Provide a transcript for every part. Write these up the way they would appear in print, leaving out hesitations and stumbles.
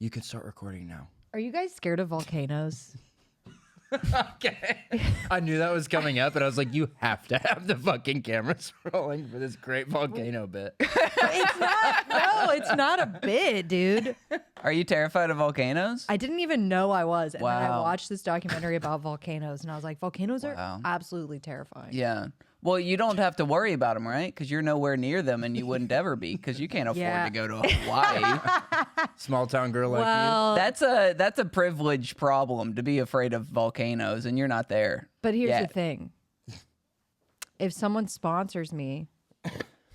You can start recording now. Are you guys scared of volcanoes? Okay. I knew that was coming up, and I was like, you have to have the fucking cameras rolling for this great volcano bit. It's not. No, it's not a bit, dude. Are you terrified of volcanoes? I didn't even know I was. And then I Wow. watched this documentary about volcanoes, and I was like, volcanoes Wow. are absolutely terrifying. Yeah. Well, you don't have to worry about them, right? Because you're nowhere near them, and you wouldn't ever be, because you can't afford Yeah. to go to Hawaii. Small town girl like Well, That's a privileged problem to be afraid of volcanoes, and you're not there. but here's yet. the thing. If someone sponsors me,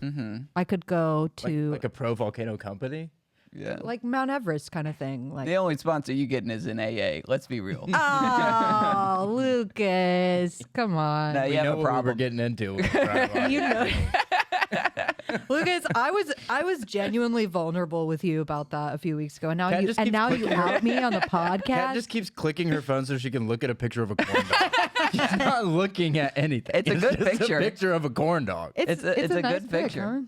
Mm-hmm. I could go you. to Like a pro volcano company. Yeah. like Mount Everest kind of thing. Like, The only sponsor you getting is in AA. Let's be real. oh, Lucas, come on. No, you We have know a what we were problem. getting into. You know, Lucas, I was genuinely vulnerable with you about that a few weeks ago, and now Kat you just keeps you out me on the Kat podcast. just keeps clicking her phone so she can look at a picture of a corn dog. She's not looking at anything. It's a good just picture. A picture of a corn dog. It's a nice good pic, picture. huh?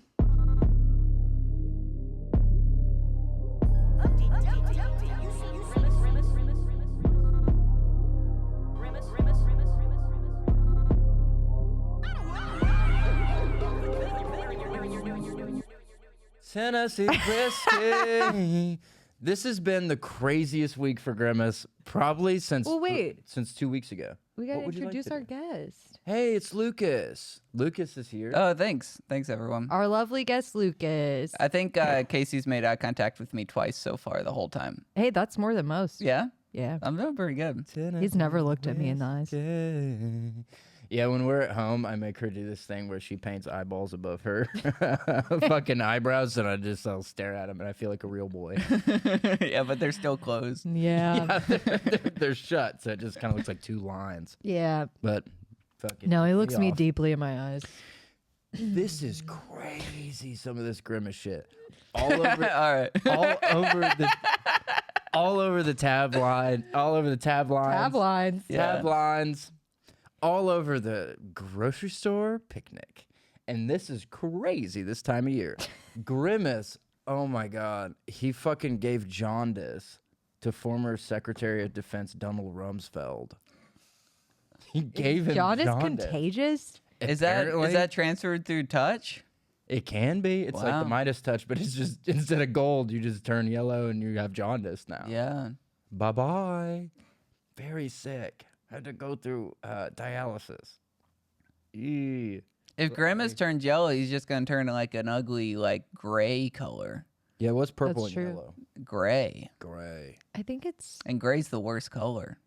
Tennessee whiskey. This has been the craziest week for Grimace, probably since Well, wait. since 2 weeks ago. We gotta What would you like introduce to our do? guest, Hey, it's Lucas. Lucas is here. Oh, thanks. Thanks, everyone. our lovely guest, Lucas. I think Casey's made eye contact with me twice so far the whole time. Hey, that's more than most. Yeah? Yeah. I'm doing pretty good. He's never looked at me in the eyes. whiskey. Yeah, when we're at home, I make her do this thing where she paints eyeballs above her fucking eyebrows, and I'll stare at them, and I feel like a real boy. Yeah, but they're still closed. Yeah. They're shut, so it just kind of looks like two lines. Yeah. But fucking No, he looks be me off. deeply in my eyes. This is crazy. Some of this Grimace shit, all over, All right. all over the tab line, all over the tab lines, Tab lines. Yeah. lines, all over the grocery store picnic. And this is crazy this time of year. Grimace, oh my God, he fucking gave jaundice to former Secretary of Defense Donald Rumsfeld. He gave him Jaundice jaundice. contagious? Is Apparently. that transferred through touch? It can be. It's like the Wow. Midas touch, but it's just instead of gold, you just turn yellow and you have jaundice now. Yeah. Bye bye. Very sick. Had to go through dialysis. Eee. If Grimace turns yellow, he's just gonna turn like an ugly, like gray color. Yeah, what's purple That's and true. yellow? Gray. Gray. I think it's. And gray's the worst color.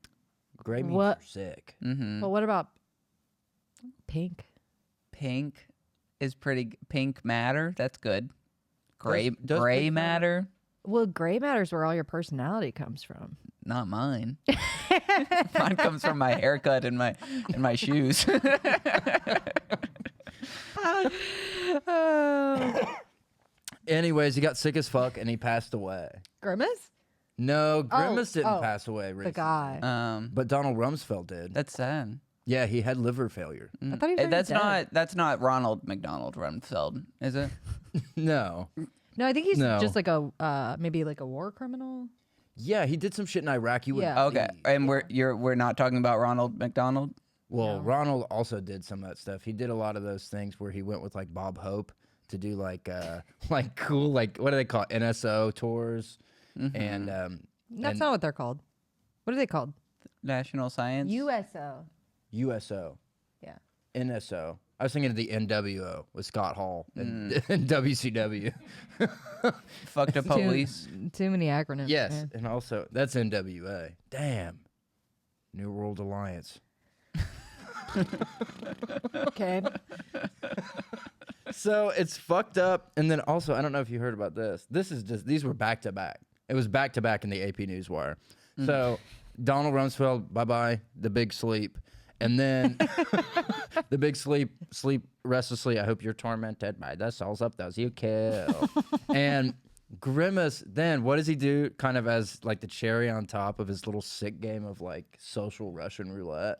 Gray means What? you're sick. Mm-hmm. Well, what about pink? Pink is pretty. Pink matter. That's good. Gray. Does Gray pink matter? matter. Well, gray matter's where all your personality comes from. Not mine. Mine comes from my haircut and my shoes. Anyways, he got sick as fuck and he passed away. Grimace? No, Grimace didn't oh, pass away recently. The guy. But Donald Rumsfeld did. That's sad. Yeah, he had liver failure. I thought he was already dead. That's not Ronald McDonald Rumsfeld, is it? No. No, I think he's No. just like a maybe like a war criminal. Yeah, he did some shit in Iraq. You wouldn't Yeah. Okay, believe. and we're not talking about Ronald McDonald. Well, No. Ronald also did some of that stuff. He did a lot of those things where he went with like Bob Hope to do like cool like what do they call it? NSO tours and That's and not what they're called. What are they called? National Science. USO. USO, Yeah. NSO. I was thinking of the NWO with Scott Hall and, and WCW. Fucked up police. Too many acronyms. Yes, man. and also that's NWA. Damn, New World Alliance. Okay. So it's fucked up. And then also, I don't know if you heard about this. This is just, these were back to back. It was back to back in the AP Newswire. So Donald Rumsfeld, bye bye, the big sleep. And then the big sleep restlessly. I hope you're tormented by the souls of those you kill. And Grimace, then what does he do kind of as like the cherry on top of his little sick game of like social Russian roulette?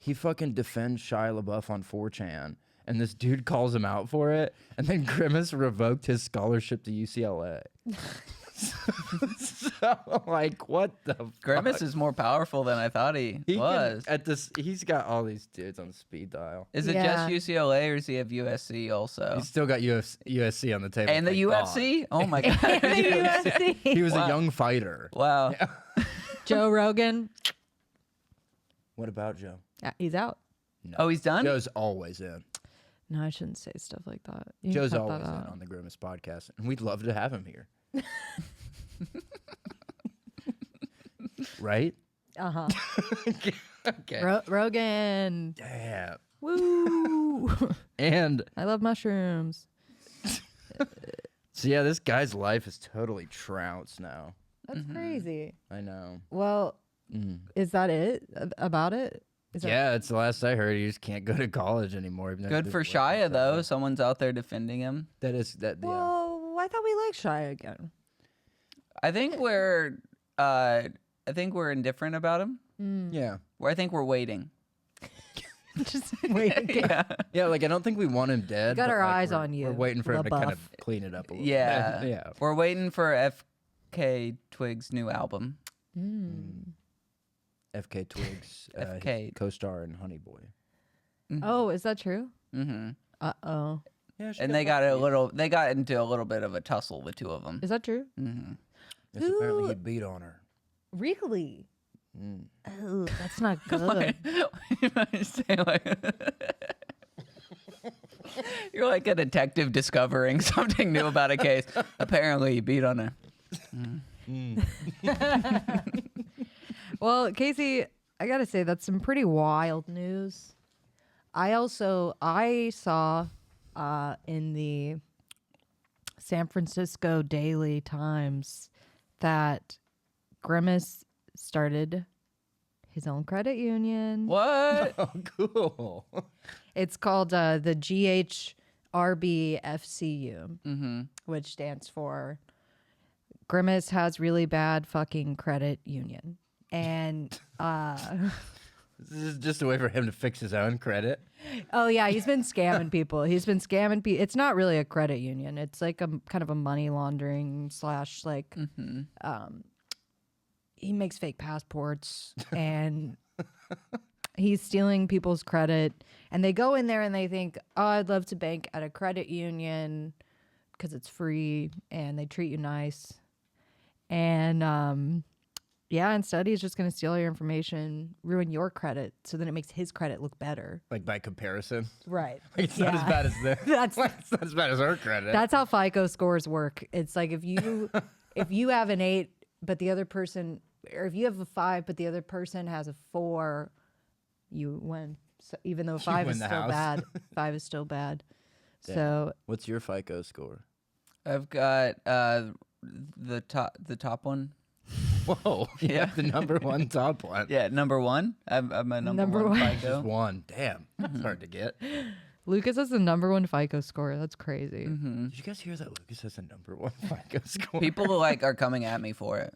He fucking defends Shia LaBeouf on 4chan. And this dude calls him out for it. And then Grimace revoked his scholarship to UCLA. So, like, what the Grimace fuck? is more powerful than I thought he was. He's got all these dudes on speed dial. Is it Yeah. just UCLA or does he have USC also? He's still got USC on the table. And the thank God. UFC? Oh my god. UFC. He was Wow. a young fighter. Wow. Joe Rogan. What about Joe? Yeah, he's out. No. Oh, he's done? Joe's always in. No, I shouldn't say stuff like that. You can Joe's cut that always in out. on the Grimace podcast, and we'd love to have him here. Right? Uh-huh. Okay. Rogan. Damn. Woo. And I love mushrooms. so yeah, this guy's life is totally trounced now. That's crazy. I know. Well, is that it about it? Is that- Yeah, it's the last I heard. He just can't go to college anymore. even though Good he for just worked Shia himself though. up. Someone's out there defending him. That is that. Yeah. Well, I thought we liked Shia again. I think we're indifferent about him. Yeah. I think we're waiting. Just waiting. Yeah. Yeah. Like I don't think we want him dead. got but, our like, eyes we're- on you, We're waiting for him to kind of LaBeouf. clean it up a little. Yeah. bit. Yeah. We're waiting for FK Twig's new album. FK Twigs, FK. his co-star in Honey Boy. Oh, is that true? Mm-hmm. Uh-oh. Yeah. And they got into a little bit of a tussle, the two of them. Is that true? Mm-hmm. Yes, apparently he beat on her. Really? Mm. Oh, that's not good. You're like a detective discovering something new about a case. Apparently, he beat on her. Well, Casey, I gotta say that's some pretty wild news. I saw in the San Francisco Daily Times that Grimace started his own credit union. What? Oh, cool. It's called the GHRBFCU, Mm-hmm. which stands for Grimace has really bad fucking credit union. And This is just a way for him to fix his own credit. oh yeah, he's been scamming people. He's been scamming people. It's not really a credit union. It's like a kind of a money laundering / like he makes fake passports and he's stealing people's credit. And they go in there and they think, oh, I'd love to bank at a credit union because it's free and they treat you nice. And yeah, instead he's just going to steal your information, ruin your credit, so then it makes his credit look better. Like by comparison. Right. Like, it's not as bad as the. That's It's not as bad as her credit. That's how FICO scores work. It's like if you have an 8, but the other person, or if you have a 5, but the other person has a 4, you win. So even though 5 win is the still house. bad, 5 is still bad. Damn. So What's your FICO score? I've got the top one. Whoa. You Yeah. have the number one top one. Yeah, number one. I'm a number Number one one. Just FICO. one. Damn. That's hard to get. Lucas has the number 1 FICO score. That's crazy. Did you guys hear that Lucas has a number one FICO score? People like are coming at me for it.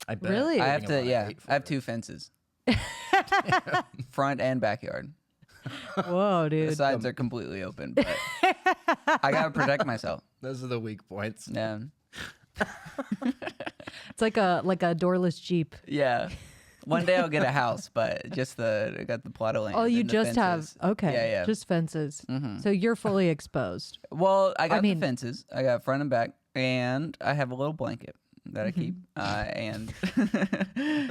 I bet. Really? I have Getting a to. lot of Yeah, hate for I have it. 2 fences, front and backyard. Whoa, The dude. sides are completely open, but I gotta protect myself. Those are the weak points. Yeah, It's like a doorless Jeep. yeah. One day I'll get a house, but just I got the plot of land. Oh, you and the just fences. have okay. Yeah, yeah. Just fences. Mhm. So you're fully exposed. Well, I got mean- the fences. I got front and back, and I have a little blanket that I keep, and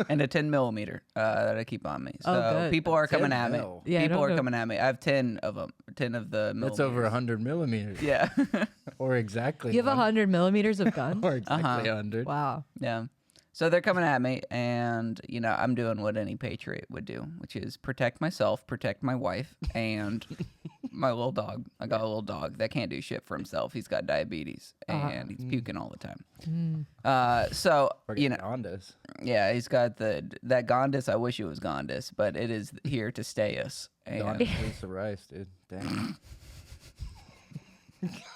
and a 10mm that I keep on me. So Oh, good. people are coming 10 at me. mil. Yeah, I People don't are know. coming at me. I have 10 of them. 10 of the. That's over millimeters. 100 millimeters. Yeah, Or exactly. You have 100 millimeters of gun? Or exactly Uh-huh. 100. Wow. yeah. So they're coming at me, and I'm doing what any patriot would do, which is protect myself, protect my wife, and my little dog. I got a little dog that can't do shit for himself. He's got diabetes, and he's puking all the time. So Forget Jaundice. yeah, he's got that Jaundice. I wish it was Jaundice, but it is here to stay us. And Jaundice Lisa Rice, dude. Damn.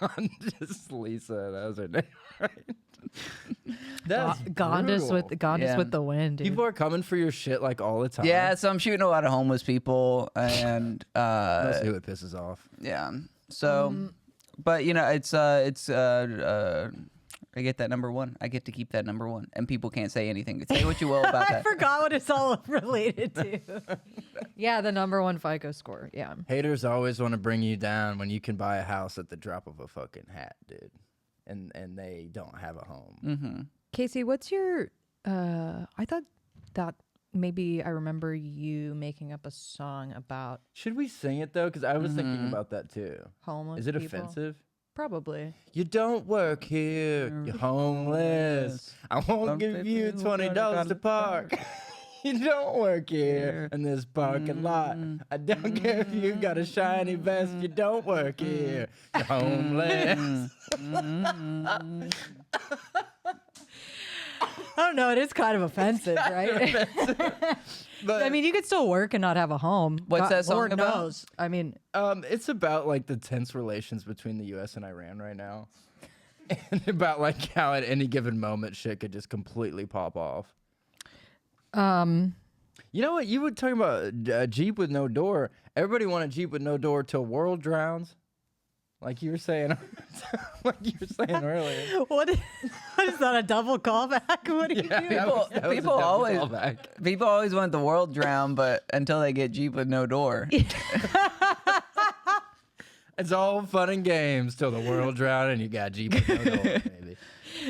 Jaundice Lisa. That was her name, right? That's Gondis brutal. with with the wind, dude. People are coming for your shit like all the time. yeah, so I'm shooting a lot of homeless people, and That's who it pisses off. yeah. So, but it's I get that number one. I get to keep that number one. And people can't say anything. Say what you will about I that. forgot what it's all related to. Yeah, the number one FICO score. Yeah. Haters always want to bring you down when you can buy a house at the drop of a fucking hat, dude. And they don't have a home. Mm-hmm. Casey, what's your I thought that maybe I remember you making up a song about Should we sing it though? Because I was thinking about that too. homeless Is it people. offensive? Probably. You don't work here. You're homeless. I won't give you $20 to park. You don't work here in this parking lot. I don't care if you got a shiny vest. You don't work here. You're homeless. I don't know. It is kind of offensive, right? But I mean, you could still work and not have a home. What's that song Lord about? knows. I mean, it's about like the tense relations between the U.S. and Iran right now, and about like how at any given moment shit could just completely pop off. You know what? You were talking about a Jeep with no door. Everybody want a Jeep with no door till world drowns. Like you were saying, earlier. what is that? A double callback? What do you do? That was a People double always callback. people always want the world drown, but until they get Jeep with no door. It's all fun and games till the world drown and you got Jeep with no door, baby.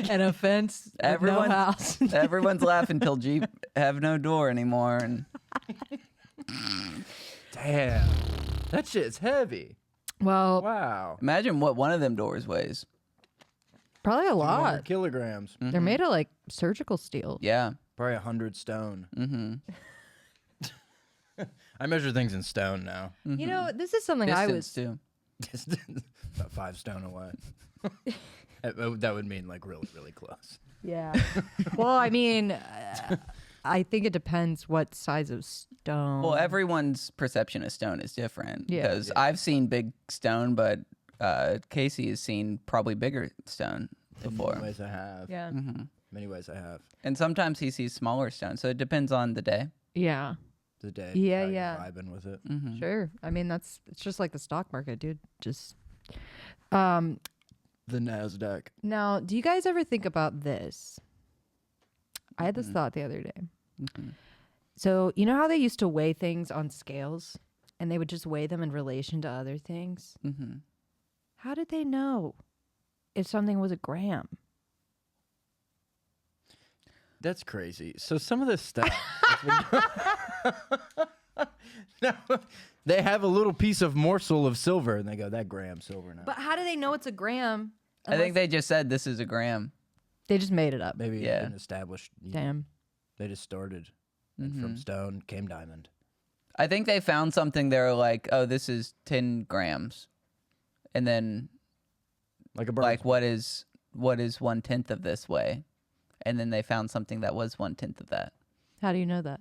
An offense. Everyone- No house. Everyone's laughing till Jeep have no door anymore. And Damn, that shit's heavy. Well, Wow, imagine what one of them doors weighs. probably a 100 lot. kilograms. They're made of like surgical steel. Yeah. Probably 100 stone. Mm-hmm. I measure things in stone now. You know, this is something I was. too. Distance about 5 stone away. That would mean like really, really close. Yeah. Well, I mean, I think it depends what size of stone. Well, everyone's perception of stone is different. Yeah. Because I've seen big stone, but Casey has seen probably bigger stone In before. many ways I have. Yeah. Many ways I have. And sometimes he sees smaller stone. So it depends on the day. Yeah. The day. Yeah, how you're yeah. Vibing with it. Sure. I mean, it's just like the stock market, dude. Just. The NASDAQ. Now, do you guys ever think about this? I had this thought the other day. So, you know how they used to weigh things on scales and they would just weigh them in relation to other things? Mm-hmm. How did they know if something was a gram? That's crazy. So some of this stuff. No, they have a little piece of morsel of silver and they go, that gram silver now. But how do they know it's a gram? I think they just said this is a gram. They just made it up. Maybe Yeah. it didn't establish. Damn. They just started. And from stone came diamond. I think they found something. They're like, oh, this is 10 grams. And then, Like a bird. like, what is 1/10 of this weigh? And then they found something that was 1/10 of that. How do you know that?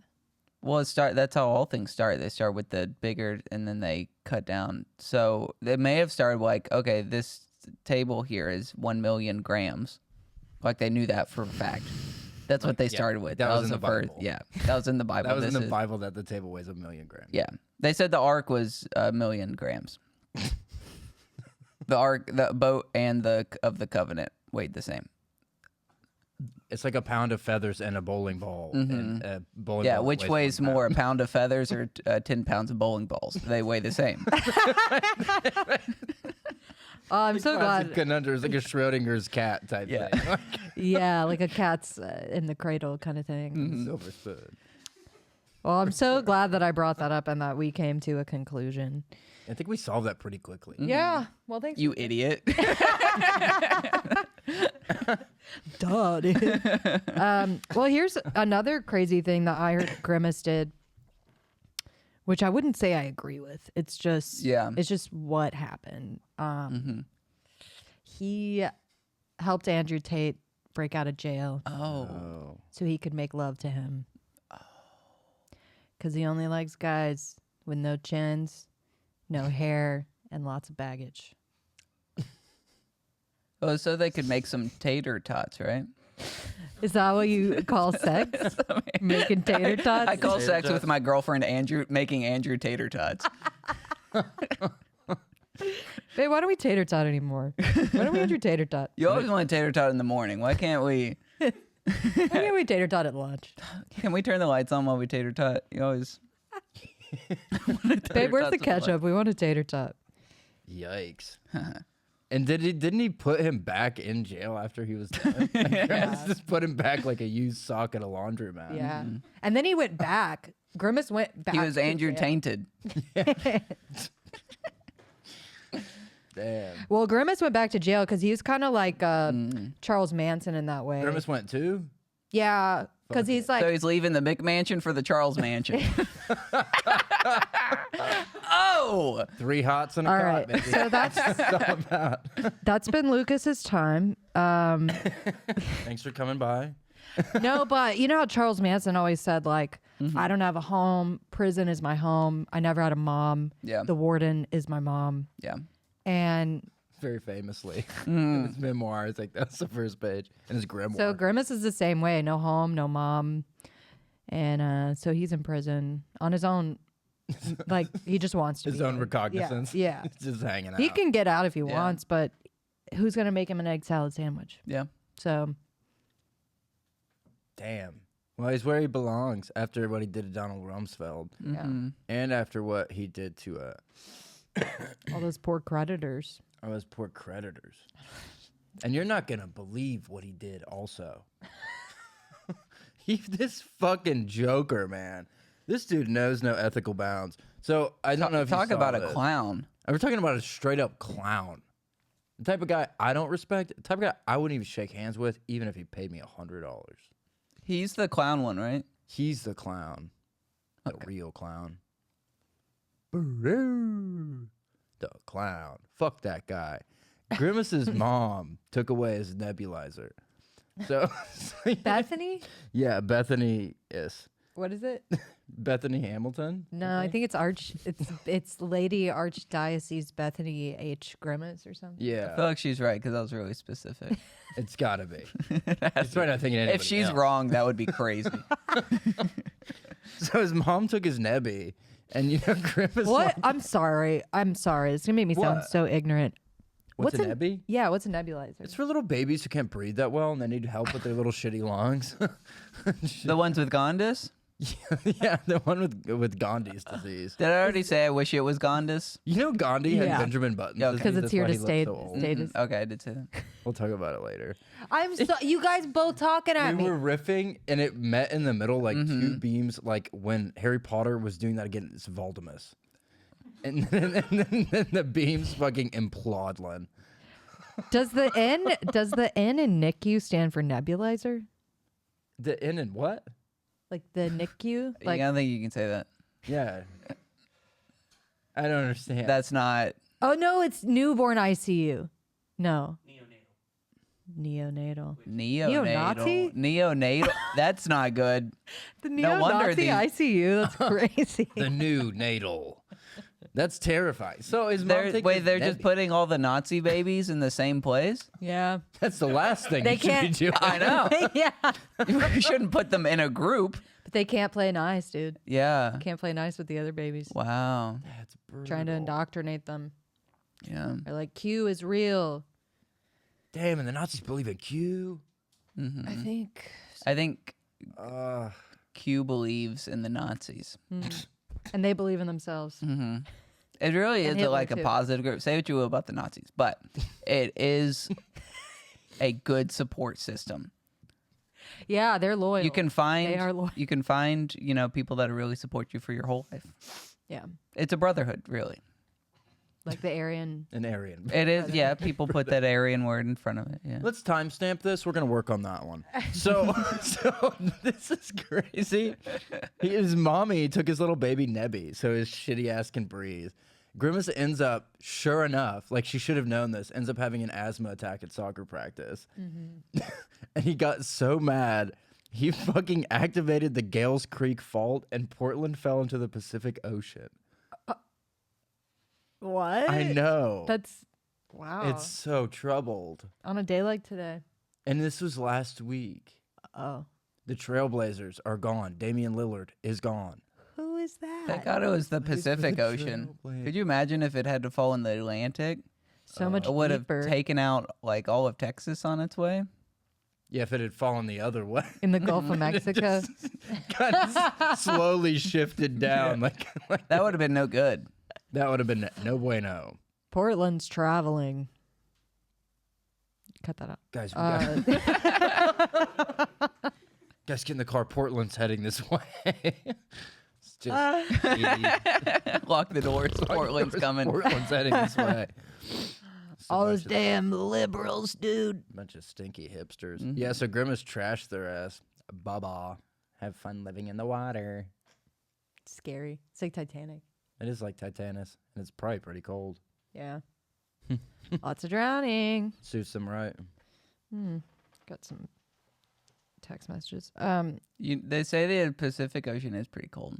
Well, that's how all things start. They start with the bigger and then they cut down. So they may have started like, okay, this table here is 1 million grams. Like they knew that for a fact. That's what they started with. that was in the the first. Bible. Yeah, that was in the Bible. That was in the This is- Bible that the table weighs 1 million grams. Yeah, they said the ark was 1 million grams. The ark, the boat, and the of the covenant weighed the same. It's like a pound of feathers and a bowling ball. And a bowling Yeah, ball which weighs 1 more, a pound. pound of feathers or 10 pounds of bowling balls? They weigh the same. Oh, I'm so Classic glad. conundrum. It's like a Schrodinger's cat type Yeah. thing. Yeah, like a cat's in the cradle kind of thing. Silver spoon. Well, I'm so glad that I brought that up and that we came to a conclusion. I think we solved that pretty quickly. Yeah. Well, thanks. You idiot. Duh, dude. Well, here's another crazy thing that I heard Grimace did, which I wouldn't say I agree with. It's just, Yeah. it's just what happened. He helped Andrew Tate break out of jail Oh. so he could make love to him. Because he only likes guys with no chins, no hair, and lots of baggage. Oh, so they could make some tater tots, right? Is that what you call sex? Making tater tots? I call Tater sex with tots. my girlfriend Andrew making Andrew tater tots. Babe, why don't we tater tot anymore? Why don't we do tater tot? You always want tater tot in the morning. Why can't we? Why can't we tater tot at lunch? Can we turn the lights on while we tater tot? You always. Babe, where's the ketchup? We want a tater tot. Yikes. And didn't he put him back in jail after he was done? Like, Grimace just put him back like a used sock at a laundromat. Yeah. And then he went back. Grimace went back. He was to Andrew jail. tainted. Damn. Well, Grimace went back to jail because he was kind of like Charles Manson in that way. Grimace went too? Yeah, because he's like, So he's leaving the McMansion for the Charles Mansion. Oh! 3 hots and a all cot, right. baby. So that's been Lucas's time. Thanks for coming by. No, but you know how Charles Manson always said, like, I don't have a home. Prison is my home. I never had a mom. Yeah. The warden is my mom. Yeah. And Very famously. In his memoir, I think that's the first page. In his grimoire. so Grimace is the same way. No home, no mom. And so he's in prison on his own. Like, he just wants to his be own there. recognizance. Yeah. He's just hanging out. He can get out if he Yeah. wants, but who's going to make him an egg salad sandwich? Yeah. So, Damn. Well, he's where he belongs after what he did to Donald Rumsfeld. yeah. And after what he did to All those poor creditors. all those poor creditors. And you're not going to believe what he did also. This fucking Joker, man. This dude knows no ethical bounds. So I don't know if you Talk saw about a this. clown. We're talking about a straight up clown. The type of guy I don't respect. The type of guy I wouldn't even shake hands with, even if he paid me $100. He's the clown one, right? He's the clown. The real clown. The clown. Fuck that guy. Grimace's mom took away his nebulizer. So, Bethany? yeah, Bethany is. What is it? Bethany Hamilton? No, I think it's Lady Archdiocese Bethany H. Grimace or something. I Yeah, feel like she's right because that was really specific. it's gotta be. It's probably not thinking anybody If she's else. wrong, that would be crazy. So his mom took his nebby, and Grimace. What? like- I'm sorry. It's going to make me sound What? so ignorant. What's a nebby? Yeah, what's a nebulizer? It's for little babies who can't breathe that well and they need help with their little shitty lungs. The ones with Jaundice? Yeah, the one with Gandhi's disease. Did I already say I wish it was Jaundice? You know Gandhi had Yeah. Benjamin Buttons. Yeah, okay. because it's That's here why to he looked stay. so old. Status. Okay, I did say that. We'll talk about it later. I'm so. You guys both talking at We me. were riffing and it met in the middle like two beams, like when Harry Potter was doing that again. It's Voldemort. And then the beams fucking implode, Len. Does the N in NICU stand for nebulizer? The N and what? Like the NICU? Like I don't think you can say that. Yeah. I don't understand. That's not. oh no, it's newborn ICU. No. Neonatal. Neonatal. Neonatal. That's not good. The No wonder neo-Nazi ICU. That's crazy. the new natal. That's terrifying. So is mom taking They're his just nebby? putting all the Nazi babies in the same place? yeah. That's the last thing They you should be doing. I know. yeah. You shouldn't put them in a group. But they can't play nice, dude. Yeah. Can't play nice with the other babies. Wow. That's brutal. Trying to indoctrinate them. Yeah. They're like, Q is real. Damn, and the Nazis believe in Q. I think. I think Uh, Q believes in the Nazis. And they believe in themselves. It really And is Hitler, like a too. positive group. Say what you will about the Nazis, but it is a good support system. Yeah, they're loyal. You can find They are loyal. you can find, people that really support you for your whole life. Yeah. It's a brotherhood, really. Like the Aryan. an Aryan. It is, yeah. People put that Aryan word in front of it. Yeah. Let's timestamp this. We're gonna work on that one. So this is crazy. His mommy took his little baby Nebby, so his shitty ass can breathe. Grimace ends up, sure enough, like she should have known this, ends up having an asthma attack at soccer practice. And he got so mad, he fucking activated the Gales Creek Fault and Portland fell into the Pacific Ocean. What? I know. That's wow. It's so troubled. on a day like today. And this was last week. Oh. The Trailblazers are gone. Damian Lillard is gone. Who is that? Thank God it was the Pacific the Ocean. trailblazer. Could you imagine if it had to fall in the Atlantic? So much It would have deeper taken out like all of Texas on its way. Yeah, if it had fallen the other way. in the Gulf of Mexico. Kind of slowly shifted down. Like That would have been no good. that would have been no bueno. Portland's traveling. Cut that out. Guys, guys, get in the car. Portland's heading this way. It's just 80. Lock the doors. Portland's coming. Portland's heading this way. Just a All bunch those of- damn liberals, dude. Bunch of stinky hipsters. Yeah, so Grimace trashed their ass. Baba. Have fun living in the water. Scary. It's like Titanic. It is like Titanus, and it's probably pretty cold. Yeah. Lots of drowning. Suits them right. Got some text messages. They say the Pacific Ocean is pretty cold.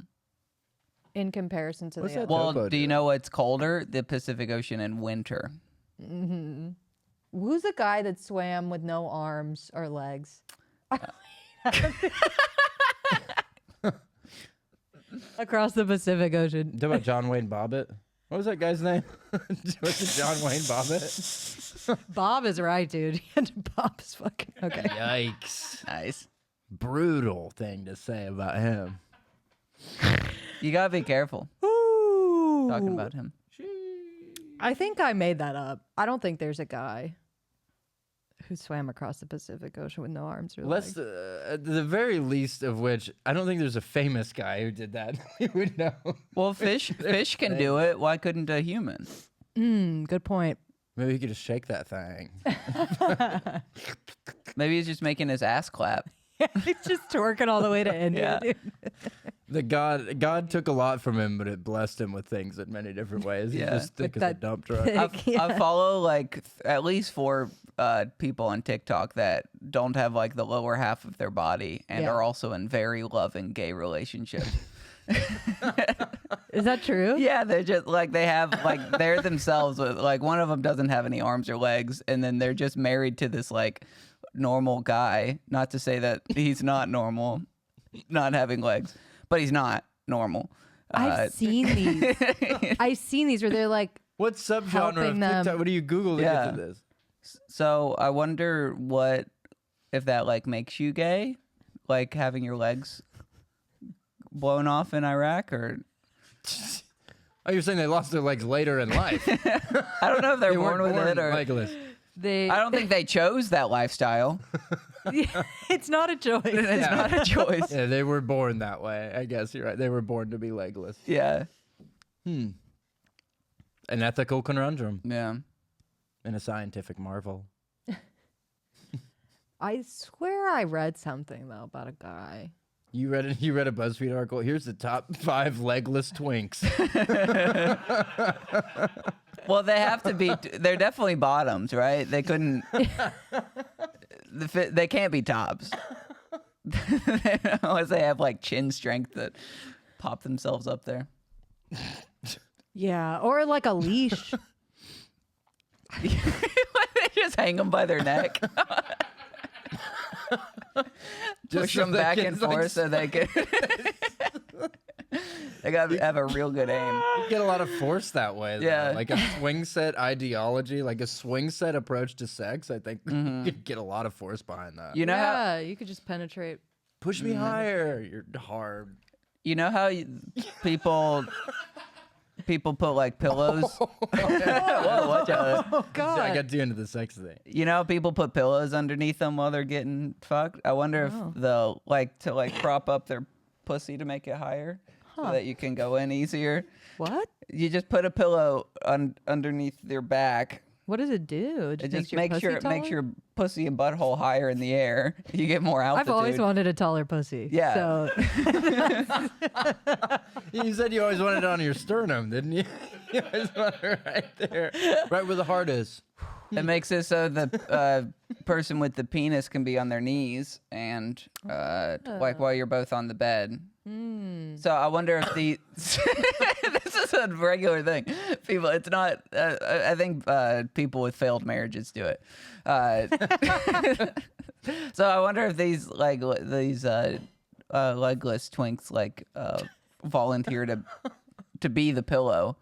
In comparison to What's the that? other. Well, Cocoa do you do. know what's colder? The Pacific Ocean in winter. Who's the guy that swam with no arms or legs? Across the Pacific Ocean. You talking about John Wayne Bobbitt? What was that guy's name? Was it John Wayne Bobbitt? Bob is right, dude. Bob is fucking okay. Yikes. Nice. Brutal thing to say about him. You gotta be careful Ooh. talking about him. I think I made that up. I don't think there's a guy who swam across the Pacific Ocean with no arms or legs. Let's, at the very least of which, I don't think there's a famous guy who did that. We would know. Well, fish can do it. Why couldn't a human? Good point. Maybe you could just shake that thing. Maybe he's just making his ass clap. He's just twerking all the way to India, Yeah. dude. God took a lot from him, but it blessed him with things in many different ways. He's Yeah. just thick With as a that dump truck. thick- I follow like at least 4 people on TikTok that don't have like the lower half of their body and Yeah. are also in very loving gay relationships. Is that true? Yeah, they're just like they have like they're themselves. Like one of them doesn't have any arms or legs, and then they're just married to this like normal guy. Not to say that he's not normal, not having legs, but he's not normal. I've seen these. I've seen these where they're like, What subgenre Helping of them. TikTok? What do you Google to Yeah. get to this? So I wonder what if that like makes you gay, like having your legs blown off in Iraq, or Oh, you're saying they lost their legs later in life? I don't know if they're They born weren't with it or. legless. they. I don't think they chose that lifestyle. It's not a choice. It's not a choice. Yeah, they were born that way. I guess you're right. They were born to be legless. Yeah, An ethical conundrum yeah. and a scientific marvel. I swear I read something though about a guy. You read a BuzzFeed article. Here's the top 5 legless twinks. Well, they have to be. They're definitely bottoms, right? They couldn't. They can't be tops unless they have like chin strength that pop themselves up there. Yeah, or like a leash. They just hang them by their neck, push so them they back can, and like, forth so they can. They gotta have a real good aim. You get a lot of force that way. Though. Yeah. Like a swing set ideology, like a swing set approach to sex. I think you could get a lot of force behind that. You know how Yeah, you could just penetrate. Push me higher. You're hard. people put like pillows. Whoa, watch out. Oh God! I got too into the sex thing. You know how people put pillows underneath them while they're getting fucked? I wonder if they'll like to like prop up their pussy to make it higher so that you can go in easier. What? You just put a pillow underneath your back. What does it do? It makes just makes your pussy and butthole higher in the air. You get more altitude. I've always wanted a taller pussy. Yeah. So You said you always wanted it on your sternum, didn't you? You always wanted it right there, right where the heart is. It makes it so the person with the penis can be on their knees and like while you're both on the bed. So I wonder if this is a regular thing. People, it's not. I think people with failed marriages do it. So I wonder if these legless twinks like volunteer to be the pillow.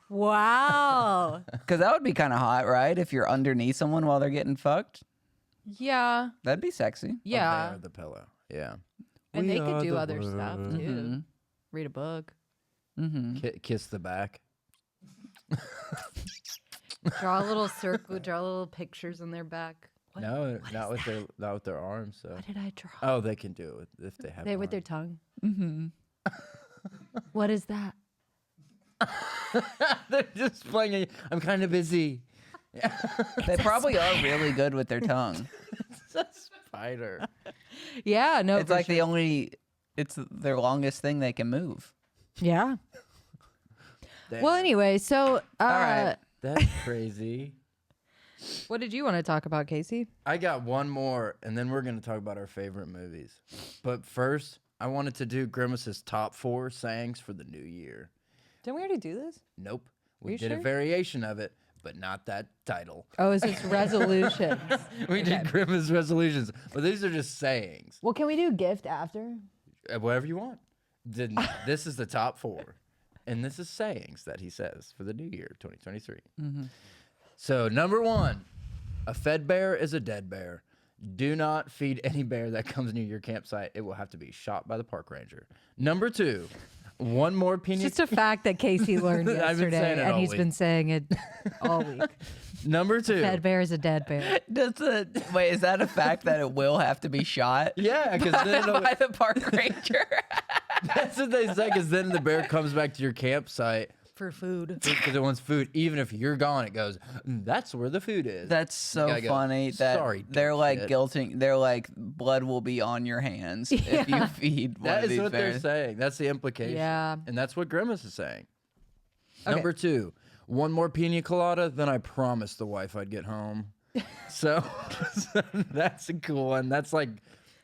Wow. Because that would be kind of hot, right? If you're underneath someone while they're getting fucked. Yeah. That'd be sexy. Yeah. They are the pillow. Yeah. And We they could are do the other stuff world. too. Read a book. Kiss the back. Draw a little circle. Draw little pictures on their back. What? No, not with their arms. So. What did I draw? Oh, they can do it if they have. They with their arms. tongue. What is that? They're just playing. I'm kind of busy. They probably are really good with their tongue. It's a spider. Yeah, no. It's for like sure. it's their longest thing they can move. Yeah. Damn. Well, anyway, so right. That's crazy. what did you want to talk about, Casey? I got one more, and then we're going to talk about our favorite movies. But first, I wanted to do Grimace's top 4 sayings for the new year. Didn't we already do this? Nope. Are We you did a sure? variation of it, but not that title. Oh, is this resolutions? We did Grimace resolutions, but these are just sayings. Well, can we do gift after? Whatever you want. This is the top 4. And this is sayings that he says for the new year, 2023. So, number 1, a fed bear is a dead bear. Do not feed any bear that comes near your campsite. It will have to be shot by the park ranger. Number 2, one more It's pina. just a fact that Casey learned I've been saying yesterday, it and all he's week. been saying it all week. Number 2. Dead bear is a dead bear. Wait, is that a fact that it will have to be shot? Yeah, because then By the park ranger. that's what they say. Because then the bear comes back to your campsite For food. because it wants food. Even if you're gone, it goes. That's where the food is. That's so gotta go, funny that "Sorry, they're like dipshit." guilting. They're like, blood will be on your hands if you feed one That of is these what bears. they're saying. That's the implication. Yeah. And that's what Grimace is saying. Okay. Number 2, one more pina colada, then I promised the wife I'd get home. so that's a cool one. That's like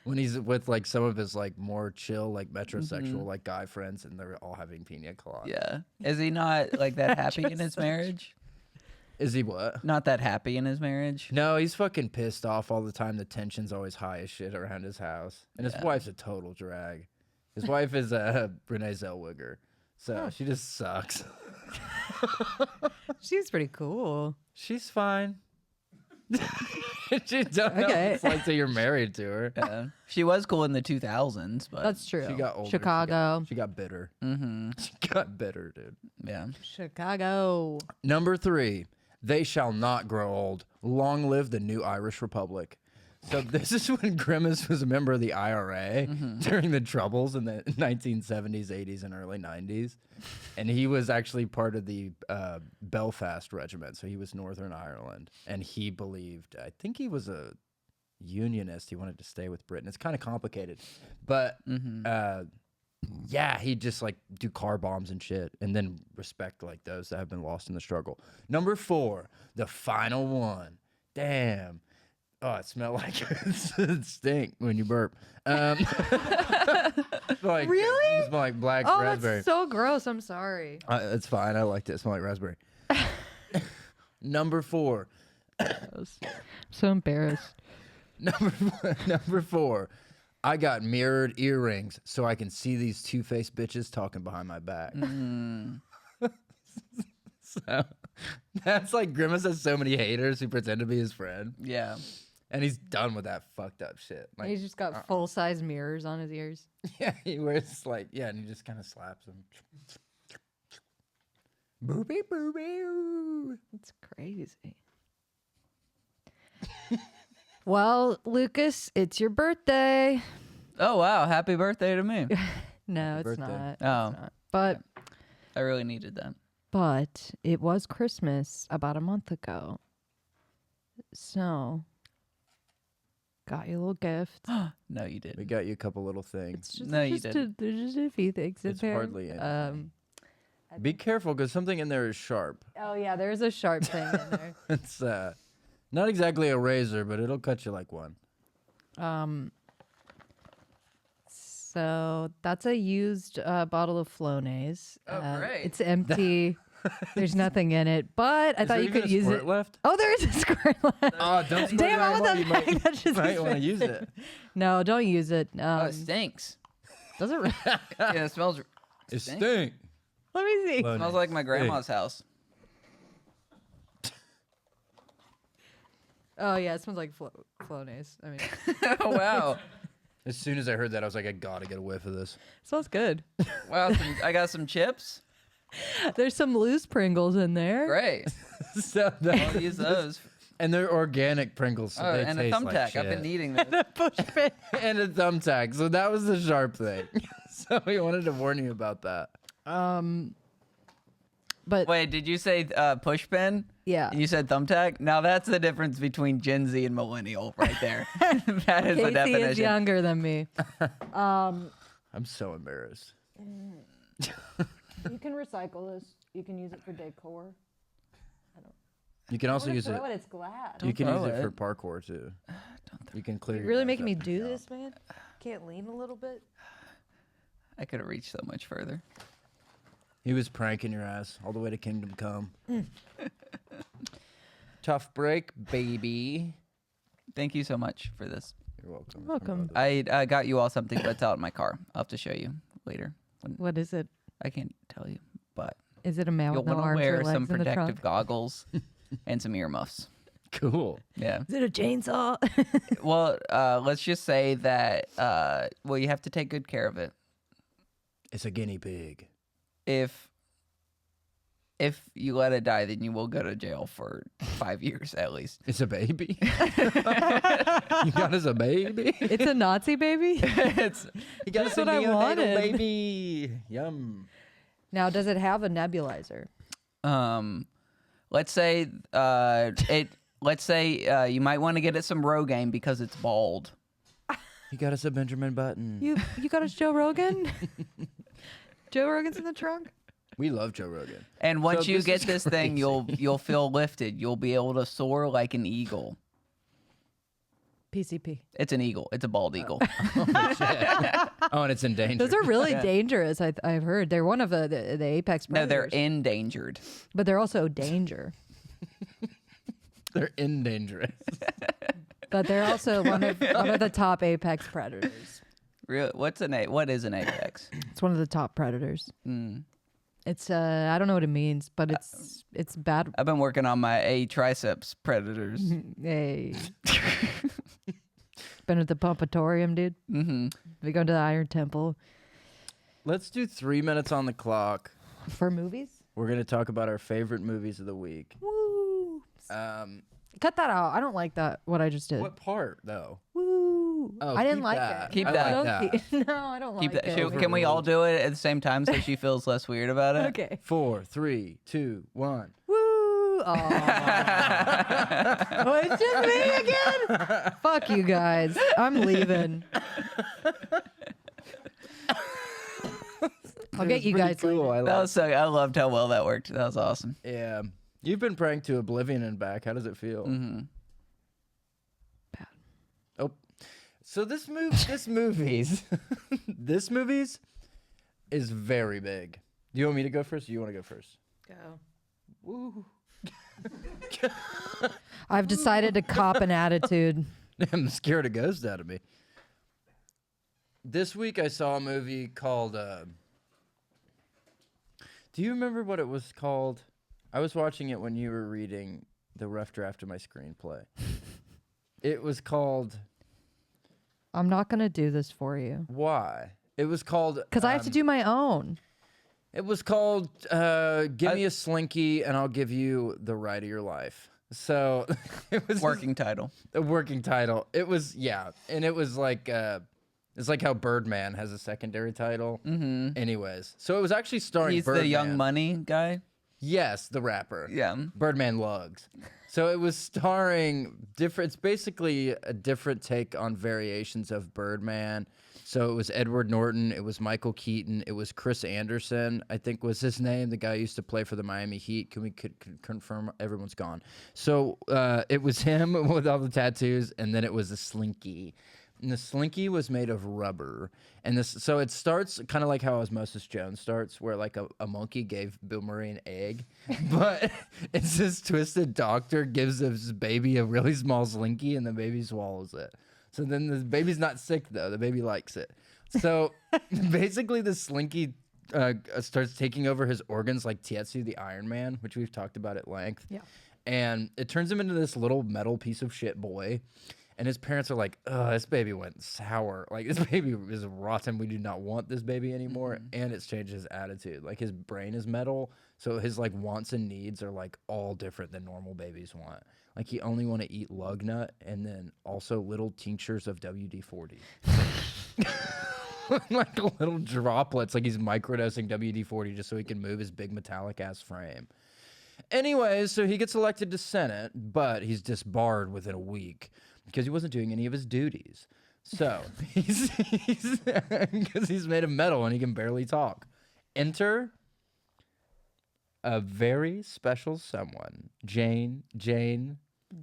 when he's with like some of his like more chill, like metrosexual, like guy friends, and they're all having pina colada. Yeah. Is he not like that happy in his marriage? Is he what? Not that happy in his marriage? No, he's fucking pissed off all the time. The tension's always high as shit around his house. And his wife's a total drag. His wife is Renee Zellweger. So she just sucks. She's pretty cool. She's fine. She don't know what Okay. it's like till you're married to her. Yeah. She was cool in the 2000s, but That's true. She got older. Chicago. She got bitter. She got bitter, dude. yeah. Chicago. Number 3, they shall not grow old. Long live the new Irish Republic. So this is when Grimace was a member of the IRA during the Troubles in the 1970s, 80s, and early 90s. And he was actually part of the Belfast Regiment. So he was Northern Ireland. And he believed, I think he was a unionist. He wanted to stay with Britain. It's kind of complicated. But yeah, he'd just like do car bombs and shit and then respect like those that have been lost in the struggle. Number 4, the final one. Damn. Oh, it smelled like it stink when you burp. Really? It smelled like black Oh, raspberry. that's so gross. I'm sorry. It's fine. I liked it. It smelled like raspberry. Number 4. So embarrassed. Number 4. I got mirrored earrings so I can see these two-faced bitches talking behind my back. So that's like Grimace has so many haters who pretend to be his friend. Yeah. And he's done with that fucked up shit. Like, He's just got full-size mirrors on his ears. yeah, he wears like, yeah, and he just kind of slaps him. Boopy boopy. It's crazy. Well, Lucas, it's your birthday. Oh, wow. Happy birthday to me. No, it's birthday. not. Oh. It's not. I really needed that. But it was Christmas about a month ago. So, got you a little gift. No, you We didn't. got you a couple little things. It's just, No, you there's just a few things in It's there. hardly anything. Be careful because something in there is sharp. Oh yeah, there's a sharp thing in there. It's not exactly a razor, but it'll cut you like one. So that's a used bottle of Flonase. Oh, great. It's empty. There's nothing in it, but I Is thought there you could even a use squirt it. left? Oh, there is a squirt left. Oh, don't squirt Damn, it I want anymore. that You back. That's just might want to use it. No, don't use it. Oh, it stinks. Does it? Really? Yeah, it smells. It stink. stink. Let me see. Well, Smells like my grandma's house. Oh yeah, it smells like Flonase. I mean, Oh, wow. As soon as I heard that, I was like, I gotta get a whiff of this. it smells good. Wow, I got some chips. There's some loose Pringles in there. Great. So I'll use those. and they're organic Pringles. So Oh, they and a taste thumbtack. like I've been shit. needing this. Push fit. And a thumbtack. So that was the sharp thing. So we wanted to warn you about that. But Wait, did you say push pin? yeah, And you said thumbtack? Now that's the difference between Gen Z and millennial right there. That is the Casey definition. is younger than me. I'm so embarrassed. You can recycle this. You can use it for decor. You can also use it. Throw it. It's glass. You can throw use it for it. parkour too. You can clear. You're your really knives making me up and do down. this, man. Can't lean a little bit. I could have reached so much further. He was pranking your ass all the way to Kingdom Come. Tough break, baby. Thank you so much for this. You're welcome. Welcome. I got you all something, but it's out in my car. I'll have to show you later. What is it? I can't tell you, but Is it a man you'll with no want to arms or wear legs some in the trunk? protective goggles and some earmuffs. Cool. Yeah. Is it a chainsaw? Well, let's just say that you have to take good care of it. It's a guinea pig. If you let it die, then you will go to jail for 5 years at least. It's a baby. You got us a baby. It's a Nazi baby. It's You got That's us a what I neonatal wanted. baby. Yum. Now, does it have a nebulizer? let's say you might want to get it some Rogaine because it's bald. You got us a Benjamin Button. You got us Joe Rogan? Joe Rogan's in the trunk? We love Joe Rogan. And once So you this get is this thing, crazy. you'll feel lifted. You'll be able to soar like an eagle. PCP. It's an eagle. It's a bald eagle. Oh, and it's in danger. Those are really dangerous, I've heard. They're one of the apex No, predators. they're endangered. But they're also danger. They're endangered. But they're also one of the top apex predators. What is an apex? It's one of the top predators. Mm. It's I don't know what it means, but it's bad. I've been working on my A triceps predators. Hey. Been at the pumpatorium, dude. Mm-hmm. We go to the Iron Temple Let's do 3 minutes on the clock. for movies. We're going to talk about our favorite movies of the week. Woo! Um, Cut that out. I don't like that. What I just did. what part, though? Woo! Oh, I didn't keep like that. it. Keep I that. like that. No, I don't Keep like that. it. Can we all do it at the same time so she feels less weird about it? Okay. 4, 3, 2, 1. Woo! Aw. Oh, it's just me again. Fuck you guys. I'm leaving. I'll get you guys Cool. later. I loved how well that worked. That was awesome. Yeah. You've been pranked to oblivion and back. How does it feel? Mm-hmm. Bad. Oh, so this movie's is very big. Do you want me to go first? Or you want to go first? Go. Woo! I've decided to cop an attitude. I'm scared a ghost out of me. This week I saw a movie called. Do you remember what it was called? I was watching it when you were reading the rough draft of my screenplay. It was called. I'm not going to do this for you. Why? It was called. Because I have to do my own. It was called "Give Me a Slinky and I'll Give You the Ride of Your Life." So it was Working title. a working title. It was and it was like it's like how Birdman has a secondary title. Mm-hmm. Anyways, so it was actually starring. He's Birdman. the Young Money guy. Yes, the rapper. Yeah. Birdman Lugs. So it was starring different. It's basically a different take on variations of Birdman. So it was Edward Norton. It was Michael Keaton. It was Chris Anderson, I think was his name. The guy who used to play for the Miami Heat. Can we confirm? Everyone's gone. So it was him with all the tattoos, and then it was a Slinky. And the Slinky was made of rubber. And so it starts kind of like how Osmosis Jones starts, where like a monkey gave Bill Murray an egg. But it's this twisted doctor gives his baby a really small Slinky, and the baby swallows it. So then the baby's not sick, though. The baby likes it. So basically, the Slinky starts taking over his organs like Tietsu the Iron Man, which we've talked about at length. Yeah. And it turns him into this little metal piece of shit boy. And his parents are like, this baby went sour. Like, this baby is rotten. We do not want this baby anymore. And it's changed his attitude. Like, his brain is metal. So his, like, wants and needs are, like, all different than normal babies want. Like, he only want to eat lug nut and then also little tinctures of WD-40. Like, little droplets. Like, he's microdosing WD-40 just so he can move his big metallic-ass frame. Anyways, so he gets elected to Senate, but he's disbarred within a week because he wasn't doing any of his duties. So he's because he's made of metal and he can barely talk. Enter a very special someone, Jane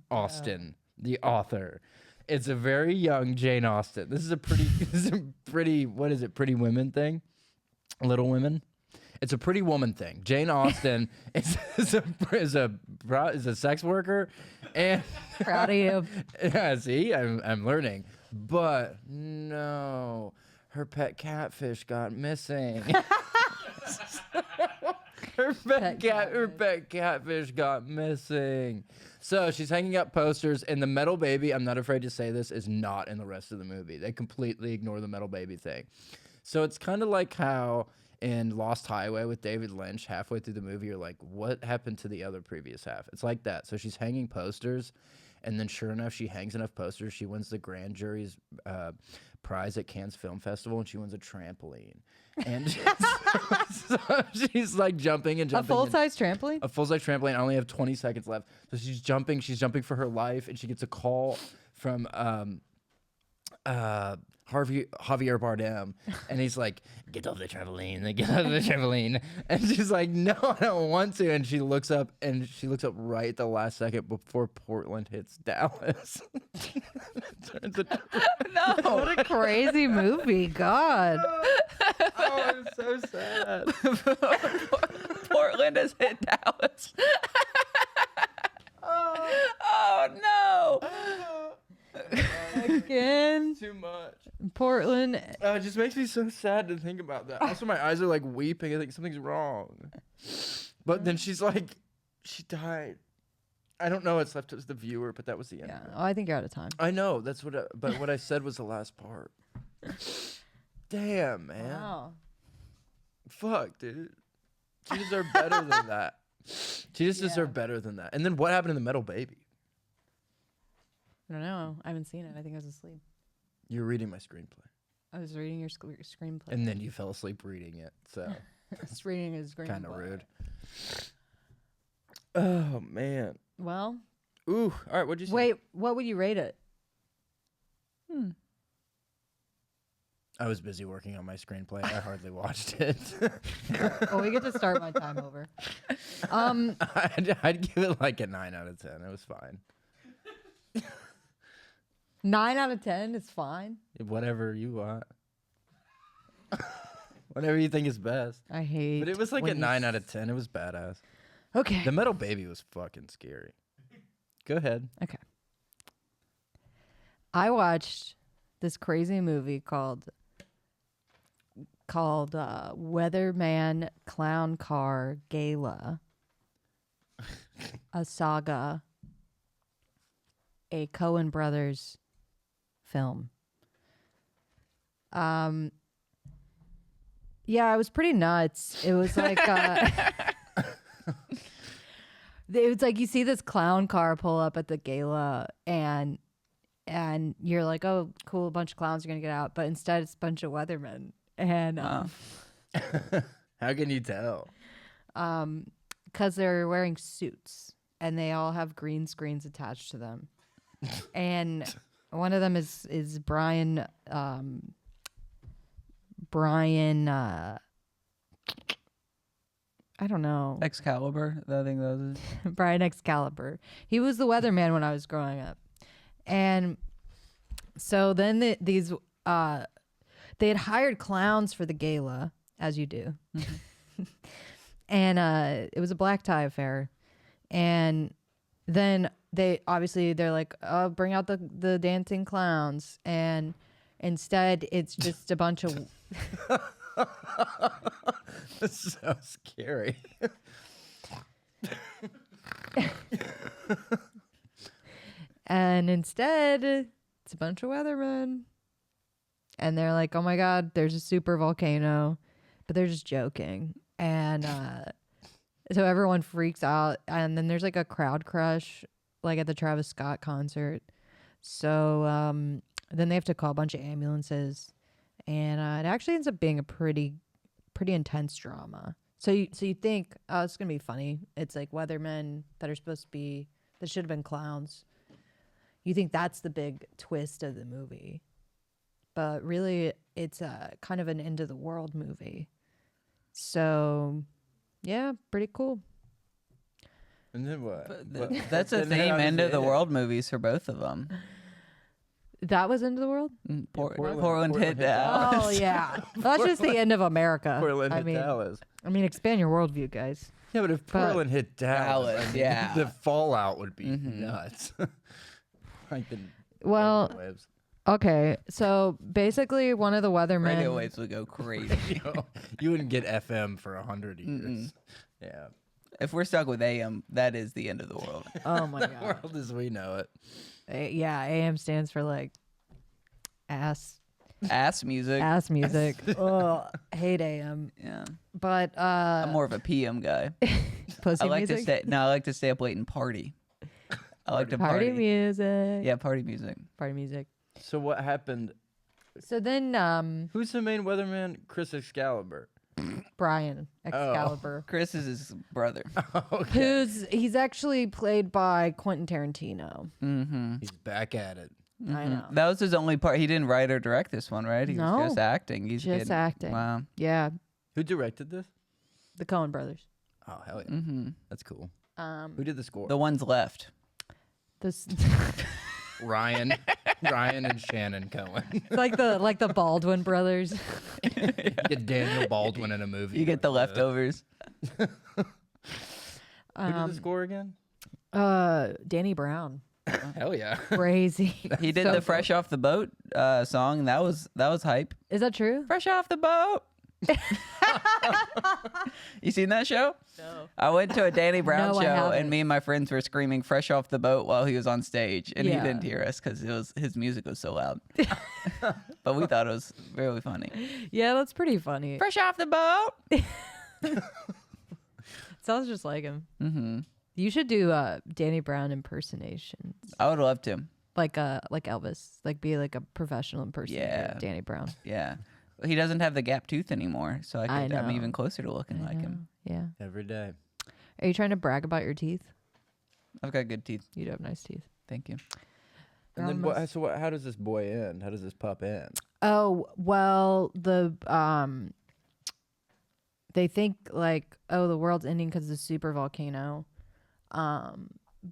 Austen, the author. It's a very young Jane Austen. This is a pretty what is it? Pretty Women thing, Little Women. It's a Pretty Woman thing. Jane Austen is a sex worker, and Proud of you. yeah, see, I'm learning, but no, her pet catfish got missing. Her pet catfish got missing. So she's hanging up posters, and the metal baby, I'm not afraid to say this, is not in the rest of the movie. They completely ignore the metal baby thing. So it's kind of like how in Lost Highway with David Lynch, halfway through the movie, you're like, what happened to the other previous half? It's like that. So she's hanging posters, and then sure enough, she hangs enough posters. She wins the grand jury's prize at Cannes Film Festival, and she wins a trampoline. And so she's like jumping and jumping. A full-size trampoline? A full-size trampoline. I only have 20 seconds left. So she's jumping for her life, and she gets a call from Javier Bardem, and he's like, get off the trampoline, and she's like, no, I don't want to, and she looks up right at the last second before Portland hits Dallas. No. What a crazy movie. God. Oh, I'm so sad. Portland has hit Dallas. Oh no. Again. Too much. Portland. It just makes me so sad to think about that. Also, my eyes are like weeping. I think something's wrong. But then she's like, she died. I don't know what's left as the viewer, but that was the end. Yeah. Oh, I think you're out of time. I know. That's but what I said was the last part. Damn, man. Wow. Fuck, dude. She deserved better than that. She just deserved better than that. And then what happened to the metal baby? I don't know. I haven't seen it. I think I was asleep. You were reading my screenplay. I was reading your screenplay. And then you fell asleep reading it. So I was reading his screenplay. kind of rude. Oh, man. Well. Ooh. All right. What'd you say? Wait. What would you rate it? I was busy working on my screenplay. I hardly watched it. Oh, we get to start my time over. I'd give it like a 9 out of 10. It was fine. 9 out of 10 is fine. Whatever you want. Whatever you think is best. I hate. But it was like a when 9 out of 10. It was badass. Okay. The metal baby was fucking scary. Go ahead. Okay. I watched this crazy movie called Weatherman Clown Car Gala. A saga. A Coen Brothers film. Yeah, it was pretty nuts. It was like it was like you see this clown car pull up at the gala and you're like, oh, cool, a bunch of clowns are gonna get out, but instead it's a bunch of weathermen. And How can you tell? because they're wearing suits and they all have green screens attached to them. And one of them is Brian I don't know. Excalibur. I think that was Brian Excalibur. He was the weatherman when I was growing up. And so then they had hired clowns for the gala, as you do. Mm-hmm. And it was a black tie affair. And then they're like, oh, bring out the dancing clowns. And Instead, it's just a bunch of That's so scary. and instead it's a bunch of weathermen. And they're like, "Oh my god, there's a super volcano." But they're just joking. And so everyone freaks out, and then there's like a crowd crush like at the Travis Scott concert. So then they have to call a bunch of ambulances, and it actually ends up being a pretty intense drama. So you think, oh, it's gonna be funny. It's like weathermen that are supposed to be, that should have been clowns. You think that's the big twist of the movie, but really it's kind of an end of the world movie. So yeah, pretty cool. And then what? That's a And then theme, how does end it of the end? world movies for both of them. That was end of the world. Portland hit Dallas. Oh yeah, that's just the end of America. Portland I hit mean, Dallas. Expand your worldview, guys. Yeah, but if Portland hit Dallas, Dallas, I mean, yeah. the fallout would be nuts. Like the Well, radio waves. okay, so basically, one of the weathermen. Radio waves would go crazy. You wouldn't get FM for 100 years. Yeah. If we're stuck with AM, that is the end of the world. Oh my The god. world as we know it. Yeah, AM stands for like ass Ass music. music. Oh, hate AM. Yeah. But I'm more of a PM guy. pussy I like music. to stay. No, I like to stay up late and party. I like to Party party. music. Yeah, party music. Party music. So what happened? So then Who's the main weatherman? Chris Excalibur. Brian Excalibur. Chris is his brother. Okay. He's actually played by Quentin Tarantino. Mm-hmm. He's back at it. I know. That was his only part. He didn't write or direct this one, right? He No. was just acting. He's Just getting- acting. Wow. Yeah, Who directed this? the Coen brothers. Oh, hell yeah. Mm-hmm. That's cool. Who did the score? The ones left. This Ryan and Shannon Cohen. like the Baldwin brothers. Get Daniel Baldwin in a movie. You get the leftovers. Who did the score again? Danny Brown. Hell yeah. Crazy. He did So the "Fresh Off the Boat" song. That was hype. Is that true? Fresh off the boat. You seen that show? No. I went to a Danny Brown No, I show, haven't. and me and my friends were screaming "Fresh off the boat" while he was on stage, and he Yeah. didn't hear us because his music was so loud. But we thought it was really funny. Yeah, that's pretty funny. Fresh off the boat. Sounds just like him. Mm-hmm. You should do Danny Brown impersonations, I would love to. like Elvis, like be like a professional impersonator Yeah. of Danny Brown. Yeah. He doesn't have the gap tooth anymore, so I I'm know. even closer to looking like him. Yeah. Every day. Are you trying to brag about your teeth? I've got good teeth. You do have nice teeth. Thank you. And then what? So what? How does this boy end? How does this pup end? Oh, well, they think like, oh, the world's ending because of the super volcano.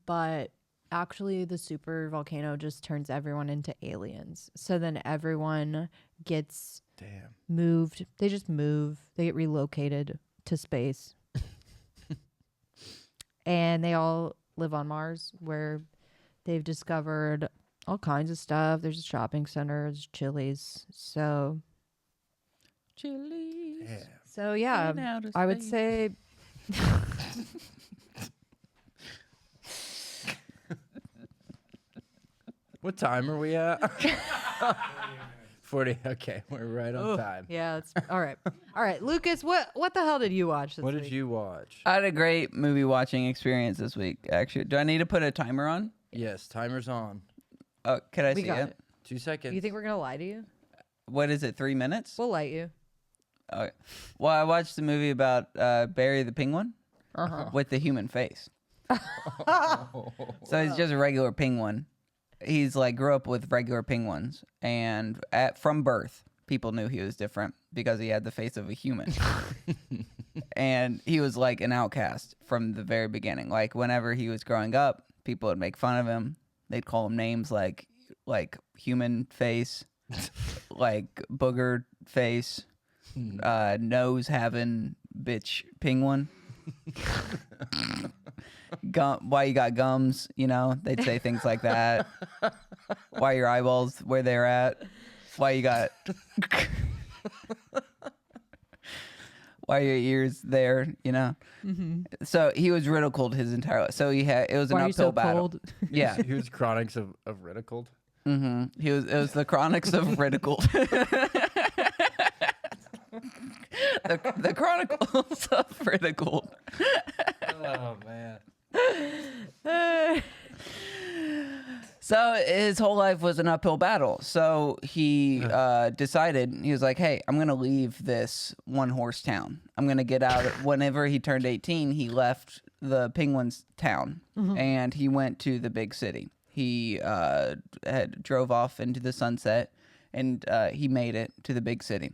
But actually the super volcano just turns everyone into aliens. So then everyone gets Damn. moved. They just move. They get relocated to space. And they all live on Mars, where they've discovered all kinds of stuff. There's a shopping center, there's Chili's. So Chili's. Damn. So yeah, In outer I would space. say What time are we at? 40. Okay, we're right on time. yeah. That's all right. All right, Lucas, what the hell did you watch this What week? did you watch? I had a great movie watching experience this week. Actually, do I need to put a timer on? Yes, timer's on. Oh, can I We see got it? it. 2 seconds. You think we're gonna lie to you? What is it? 3 minutes? We'll light you. Okay. Well, I watched the movie about Barry the Penguin Uh-huh. with the human face. So he's just a regular penguin. He's like grew up with regular penguins, and from birth, people knew he was different because he had the face of a human. And he was like an outcast from the very beginning. Like whenever he was growing up, people would make fun of him. They'd call him names like human face, like booger face, nose having bitch penguin. Why you got gums? You know, they'd say things like that. Why your eyeballs where they're at? why you got why your ears there, you know? So he was ridiculed his entire life. So it was an Why are you uphill so battle. cold? Yeah. He was chronics of ridiculed. It was the chronics of ridiculed. the chronicles of ridiculed. Oh man. So his whole life was an uphill battle. So he decided, he was like, hey, I'm going to leave this one horse town. I'm going to get out. Whenever he turned 18, he left the Penguins town and he went to the big city. He drove off into the sunset and he made it to the big city,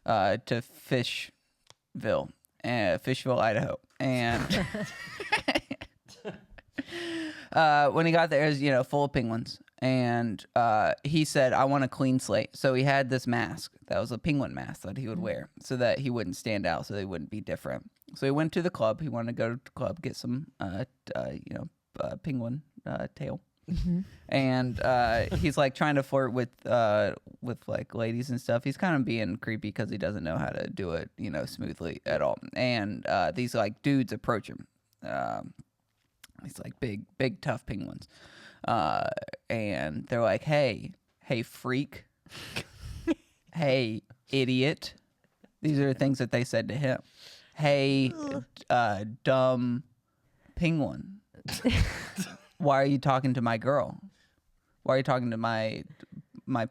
to Fishville, Idaho. And when he got there, it was, you know, full of penguins. And he said, I want a clean slate. So he had this mask that was a penguin mask that he would wear so that he wouldn't stand out, so they wouldn't be different. So he went to the club. He wanted to go to the club, get some, penguin tail. And he's like trying to flirt with like ladies and stuff. He's kind of being creepy because he doesn't know how to do it, you know, smoothly at all. And these like dudes approach him. These like big tough penguins, and they're like, hey freak, hey idiot. These are the things that they said to him. Hey dumb penguin, why are you talking to my girl? Why are you talking to my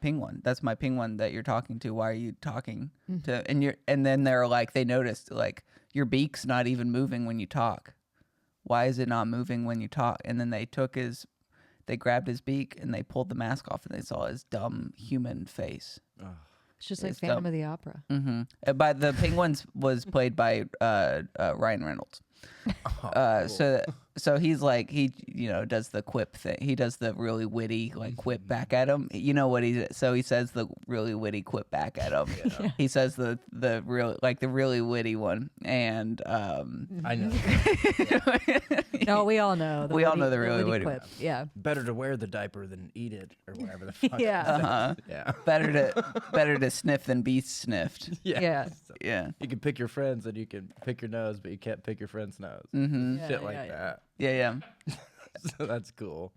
penguin? That's my penguin that you're talking to. Why are you talking to? And then they're like, they noticed like your beak's not even moving when you talk. Why is it not moving when you talk? And then they grabbed his beak and they pulled the mask off and they saw his dumb human face. It's just like Phantom of the Opera. But the Penguins was played by Ryan Reynolds. Cool. So he's like, he, you know, does the quip thing. He does the really witty like quip back at him. You know what he says the really witty quip back at him. Yeah. He says the really witty one. And I know. No, we all know. We all know the really witty quip. Yeah. Better to wear the diaper than eat it or whatever the fuck. Yeah. Yeah. better to sniff than be sniffed. Yeah. So Yeah. you can pick your friends and you can pick your nose, but you can't pick your friend's nose. Mm-hmm. Shit like that. Yeah. So that's cool.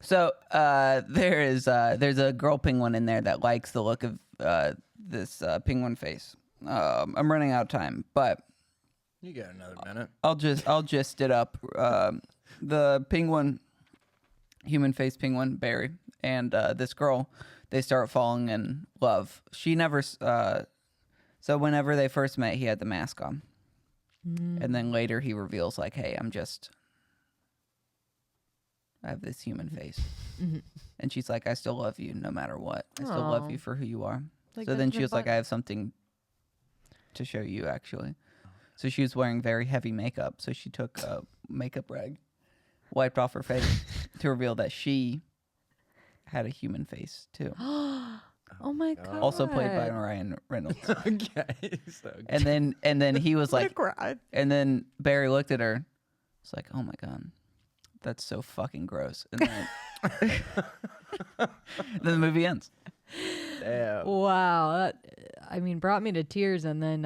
So there's a girl penguin in there that likes the look of this penguin face. I'm running out of time, but You got another minute. I'll just it up. The penguin, human face penguin, Barry, and this girl, they start falling in love. She never. So whenever they first met, he had the mask on, and then later he reveals like, "Hey, I have this human face," and she's like, "I still love you no matter what. I still love you for who you are." Like So then she Benjamin was like, Button. "I have something to show you, actually." So she was wearing very heavy makeup. So she took a makeup rag, wiped off her face to reveal that she had a human face too. Oh my god. Also played by Ryan Reynolds. Okay. So And then he was like, cried. and then Barry looked at her. It's like, oh my god, that's so fucking gross. And then, then the movie ends. damn. Wow. That, brought me to tears, and then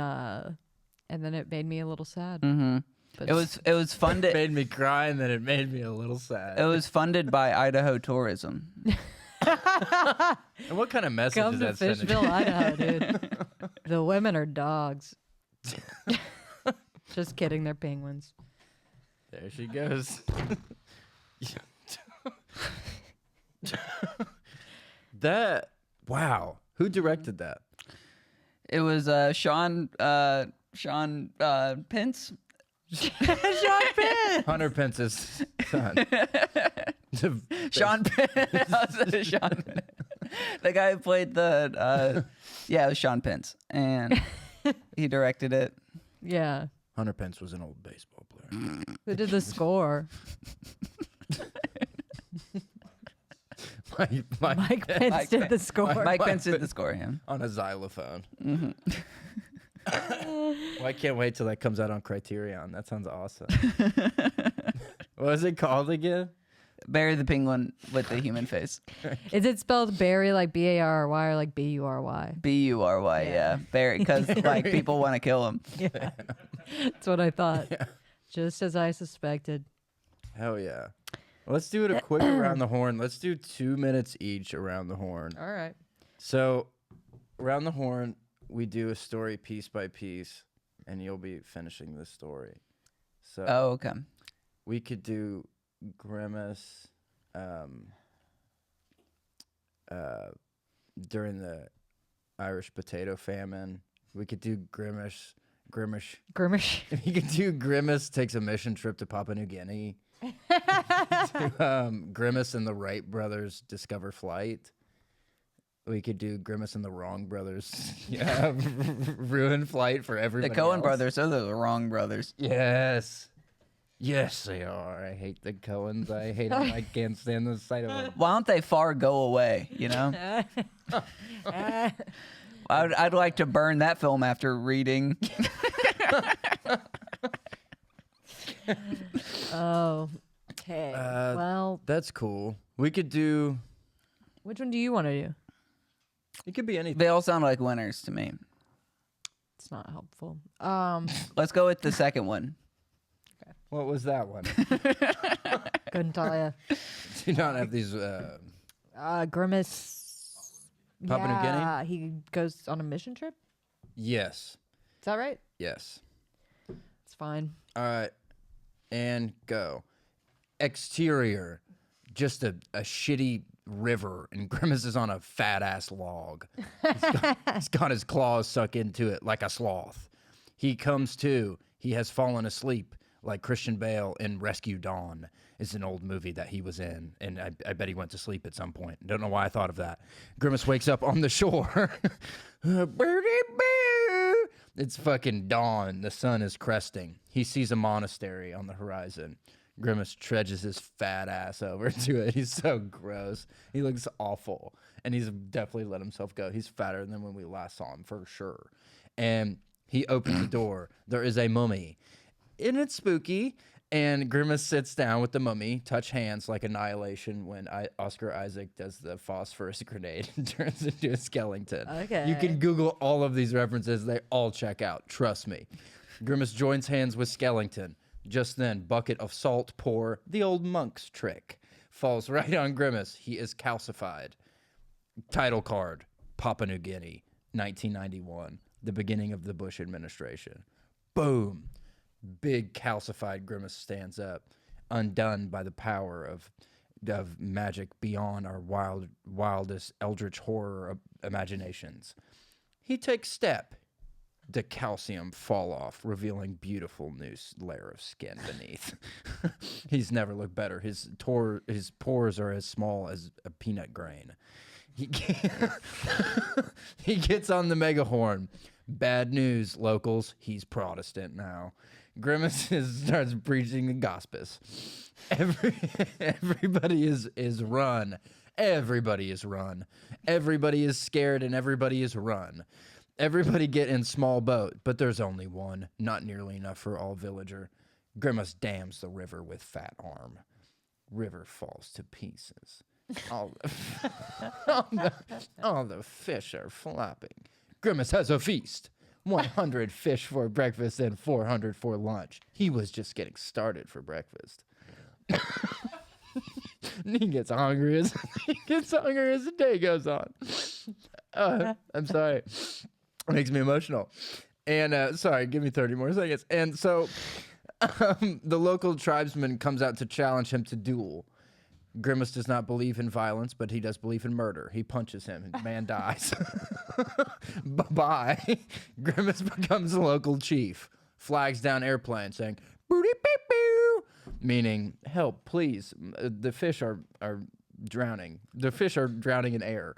it made me a little sad. Mm-hmm. But It was funded. It made me cry and then it made me a little sad. It was funded by Idaho Tourism. And what kind of message come is to that sending? Fishville, Idaho, dude. The women are dogs. Just kidding, they're penguins. There she goes. That wow. Who directed that? It was Sean Pence. Sean Penn. Hunter Pence's son. Sean Pence. Sean. The guy who played the it was Sean Pence, and he directed it. Yeah. Hunter Pence was an old baseball player. Who did the score? Mike Pence did the score. Mike Pence did the score. Yeah. On a xylophone. Mm-hmm. Well, I can't wait till that comes out on Criterion. That sounds awesome. What is it called again? Barry the penguin with the human face. Is it spelled Barry like Barry or like Bury? Bury, yeah. Barry, because like people want to kill him. Yeah, that's what I thought. Just as I suspected. Hell yeah. Let's do it a quick around the horn. Let's do 2 minutes each around the horn. All right. So, around the horn, we do a story piece by piece, and you'll be finishing the story. So, Okay. we could do Grimace during the Irish potato famine. We could do Grimace. You could do Grimace takes a mission trip to Papua New Guinea. Grimace and the Wright brothers discover flight. We could do Grimace and the Wrong brothers ruin flight for everybody. The Coen else. brothers are the wrong brothers. Yes, they are. I hate the Coens. I hate them. I can't stand the sight of them. Why don't they far go away? You know, I'd like to burn that film after reading. Oh, okay. Well, That's cool. We could do. which one do you want to do? It could be anything. They all sound like winners to me. It's not helpful. Let's go with the second one. What was that one? Couldn't tell you. Do not have these. Grimace. Papua New Guinea? Yeah, he goes on a mission trip. Yes. Is that right? Yes. It's fine. All right. And go. Exterior. Just a shitty river, and Grimace is on a fat ass log. He's got his claws stuck into it like a sloth. He comes to. He has fallen asleep like Christian Bale in Rescue Dawn. It's an old movie that he was in, and I bet he went to sleep at some point. Don't know why I thought of that. Grimace wakes up on the shore. It's fucking dawn. The sun is cresting. He sees a monastery on the horizon. Grimace trudges his fat ass over to it. He's so gross. He looks awful. And he's definitely let himself go. He's fatter than when we last saw him, for sure. And he opens the door. There is a mummy. And it's spooky. And Grimace sits down with the mummy, touch hands like Annihilation when Oscar Isaac does the phosphorus grenade and turns into a skeleton. Okay. You can Google all of these references. They all check out. Trust me. Grimace joins hands with Skellington. Just then, bucket of salt pour, the old monk's trick, falls right on Grimace. He is calcified. Title card, Papua New Guinea, 1991, the beginning of the Bush administration. Boom. Big calcified Grimace stands up, undone by the power of magic beyond our wildest eldritch horror imaginations. He takes step. The calcium fall off, revealing beautiful new layer of skin beneath. He's never looked better. His pores are as small as a peanut grain. He gets on the megahorn. Bad news, locals. He's Protestant now. Grimace starts preaching the gospels. Everybody is run. Everybody is run. Everybody is scared and everybody is run. Everybody get in small boat, but there's only one. Not nearly enough for all villager. Grimace dams the river with fat arm. River falls to pieces. All the fish are flopping. Grimace has a feast. 100 fish for breakfast and 400 for lunch. He was just getting started for breakfast. He gets hungry as the day goes on. I'm sorry. It makes me emotional. And sorry, give me 30 more seconds. And so the local tribesman comes out to challenge him to duel. Grimace does not believe in violence, but he does believe in murder. He punches him, and the man dies. Bye-bye. Grimace becomes the local chief. Flags down airplane saying, "Booty beep boo," meaning, help, please. The fish are drowning. The fish are drowning in air.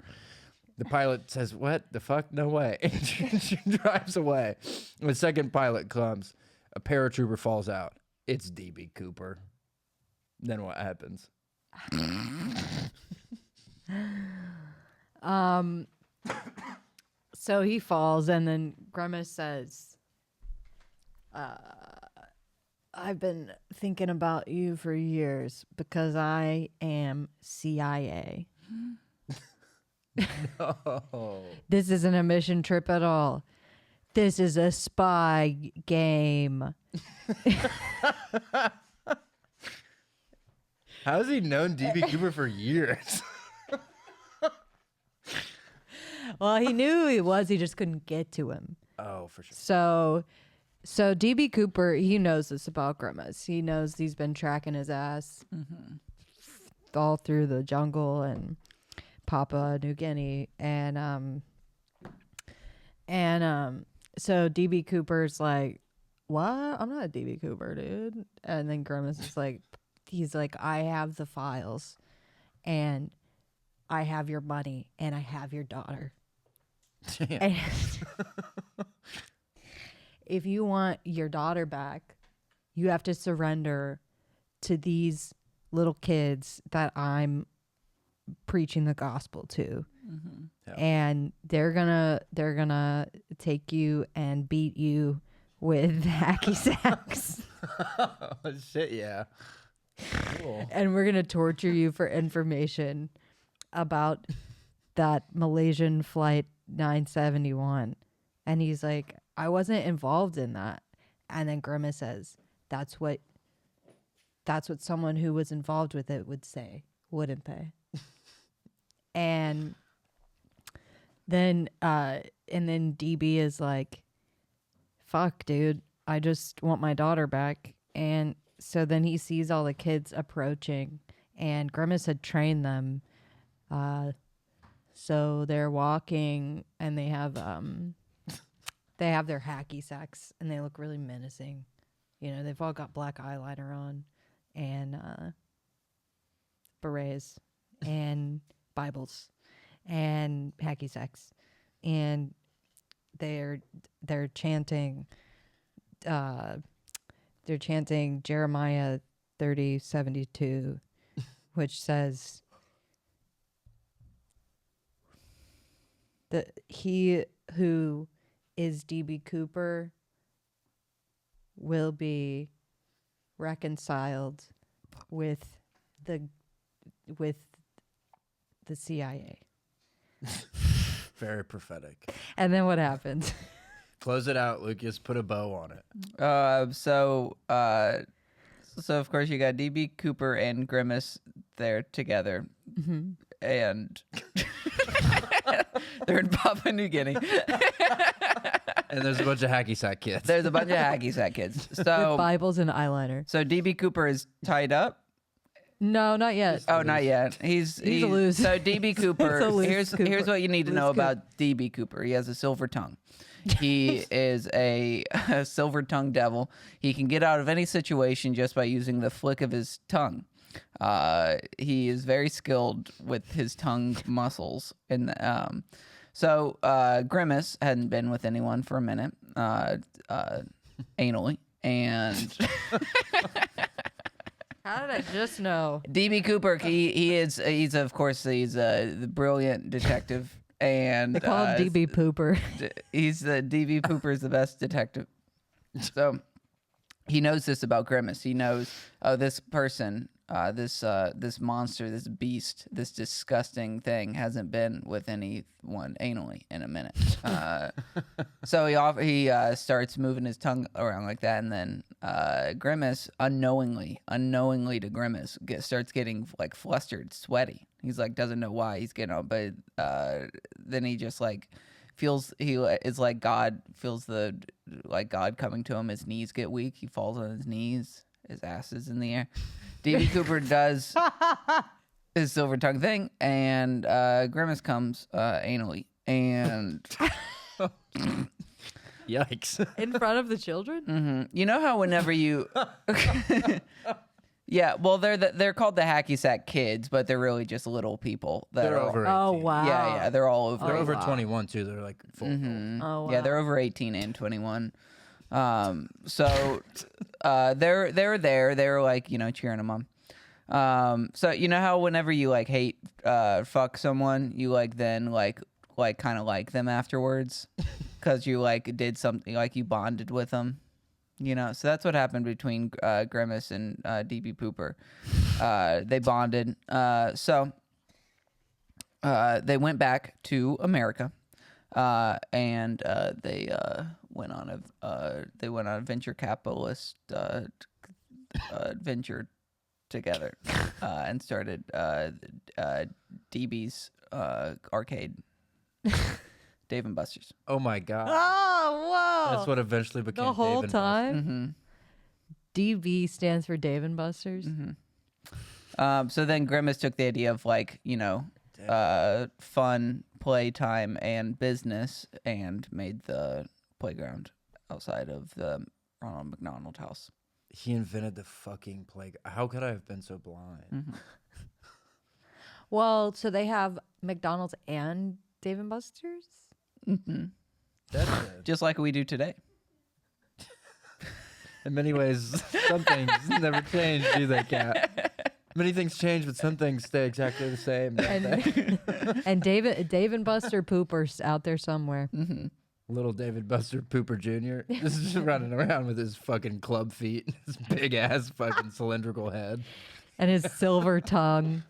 The pilot says, "What the fuck? No way." And she drives away. The second pilot comes. A paratrooper falls out. It's D.B. Cooper. Then what happens? So he falls, and then Grimace says, I've been thinking about you for years because I am CIA. Oh. This isn't a mission trip at all. This is a spy game. How has he known DB Cooper for years? Well, he knew who he was. He just couldn't get to him. Oh, for sure. So DB Cooper, he knows this about Grimace. He knows he's been tracking his ass all through the jungle and Papua New Guinea, and so DB Cooper's like, "What? I'm not a DB Cooper, dude." And then Grimace is like, he's like, "I have the files, and I have your money, and I have your daughter." And if you want your daughter back, you have to surrender to these little kids that I'm preaching the gospel to. Yeah. And they're gonna take you and beat you with hacky sacks. Oh, shit, yeah. Cool. And we're gonna torture you for information about that Malaysian flight 971. And he's like, I wasn't involved in that. And then Grimace says, that's what someone who was involved with it would say, wouldn't they? And then DB is like, fuck, dude, I just want my daughter back. And so then he sees all the kids approaching, and Grimace had trained them. So they're walking, and they have their hacky sacks, and they look really menacing. You know, they've all got black eyeliner on, and berets, and Bibles, and hacky sacks, and they're chanting. They're chanting Jeremiah 30:72, which says that he who is DB Cooper will be reconciled with the CIA. Very prophetic. And then what happens? Close it out, Lucas. Put a bow on it. So of course you got DB Cooper and Grimace there together, and they're in Papua New Guinea. And there's a bunch of hacky sack kids. There's a bunch of hacky sack kids. With So Bibles and eyeliner. DB Cooper is tied up. No, not yet. Oh, not yet. He's a loose. So DB Cooper. It's a loose here's Cooper. what you need to Loose know Cooper. about DB Cooper. He has a silver tongue. He is a silver tongue devil. He can get out of any situation just by using the flick of his tongue. He is very skilled with his tongue muscles. And so Grimace hadn't been with anyone for a minute, anally, and How did I just know? DB Cooper, he's the brilliant detective, and They call him DB Pooper. He's the DB Pooper is the best detective. So he knows this about Grimace. He knows, oh, this person, this monster, this beast, this disgusting thing hasn't been with anyone anally in a minute. So he starts moving his tongue around like that, and then Grimace unknowingly to Grimace starts getting like flustered, sweaty. He's like doesn't know why he's getting up, but then he just like it's like God feels God coming to him. His knees get weak. He falls on his knees. His ass is in the air. DB Cooper does his silver tongue thing, and Grimace comes anally, and Yikes. In front of the children? you know how whenever you, yeah, well they're called the hacky sack kids, but they're really just little people that They're are over 18. Oh, wow. Yeah, they're all over. They're over wow. 21 too. They're like full. Oh, wow. Yeah, they're over 18 and 21. So they're there. They're like, cheering them on. So you know how whenever you like hate fuck someone, you like then like kind of like them afterwards because you like did something, like you bonded with them. You know, so that's what happened between Grimace and DB Pooper. They bonded. So they went back to America, and they went on a venture capitalist venture together, and started DB's arcade, Dave and Buster's. Oh my god. Oh, whoa. That's what eventually became the whole Dave and time. Buster's. DB stands for Dave and Buster's. So then Grimace took the idea of fun playtime and business, and made the playground outside of the Ronald McDonald house. He invented the fucking plague. How could I have been so blind? Well, so they have McDonald's and Dave and Buster's? That's it. Just like we do today. In many ways, some things never change, do they, Kat? Many things change, but some things stay exactly the same. And Dave and Buster Poopers out there somewhere. Little David Buster Pooper Jr. Just running around with his fucking club feet, his big ass fucking cylindrical head, And his silver tongue.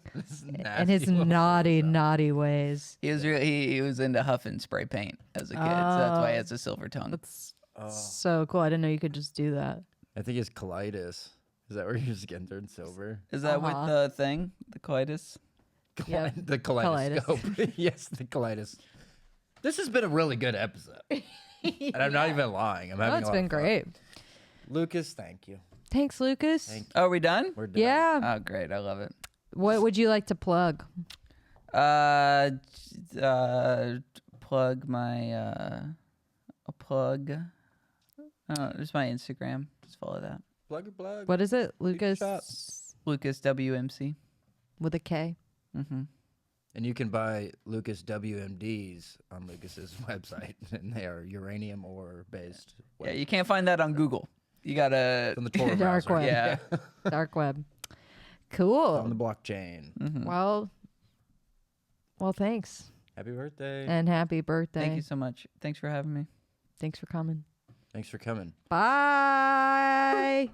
And his naughty ways. He was into huffing spray paint as a kid, so that's why he has a silver tongue. That's so cool. I didn't know you could just do that. I think it's colitis. Is that where you're just getting turned silver? Is that with the thing, the colitis? Yeah. The kaleidoscope. Yes, the colitis. This has been a really good episode. And I'm not even lying. I'm having It's a lot been of fun. great. Lucas, thank you. Thanks, Lucas. Thank you. Oh, are we done? We're done. Yeah. Oh, great. I love it. What would you like to plug? Plug my, just my Instagram. Just follow that. Plug or plug. What is it? Lucas Lucas WMC. with a K. And you can buy Lucas WMDs on Lucas's website, and they are uranium ore based. Yeah, you can't find that on Google. You gotta on the Tor Dark browser. web. Yeah. Dark web. Cool. On the blockchain. Well, thanks. Happy birthday. And happy birthday. Thank you so much. Thanks for having me. Thanks for coming. Thanks for coming. Bye.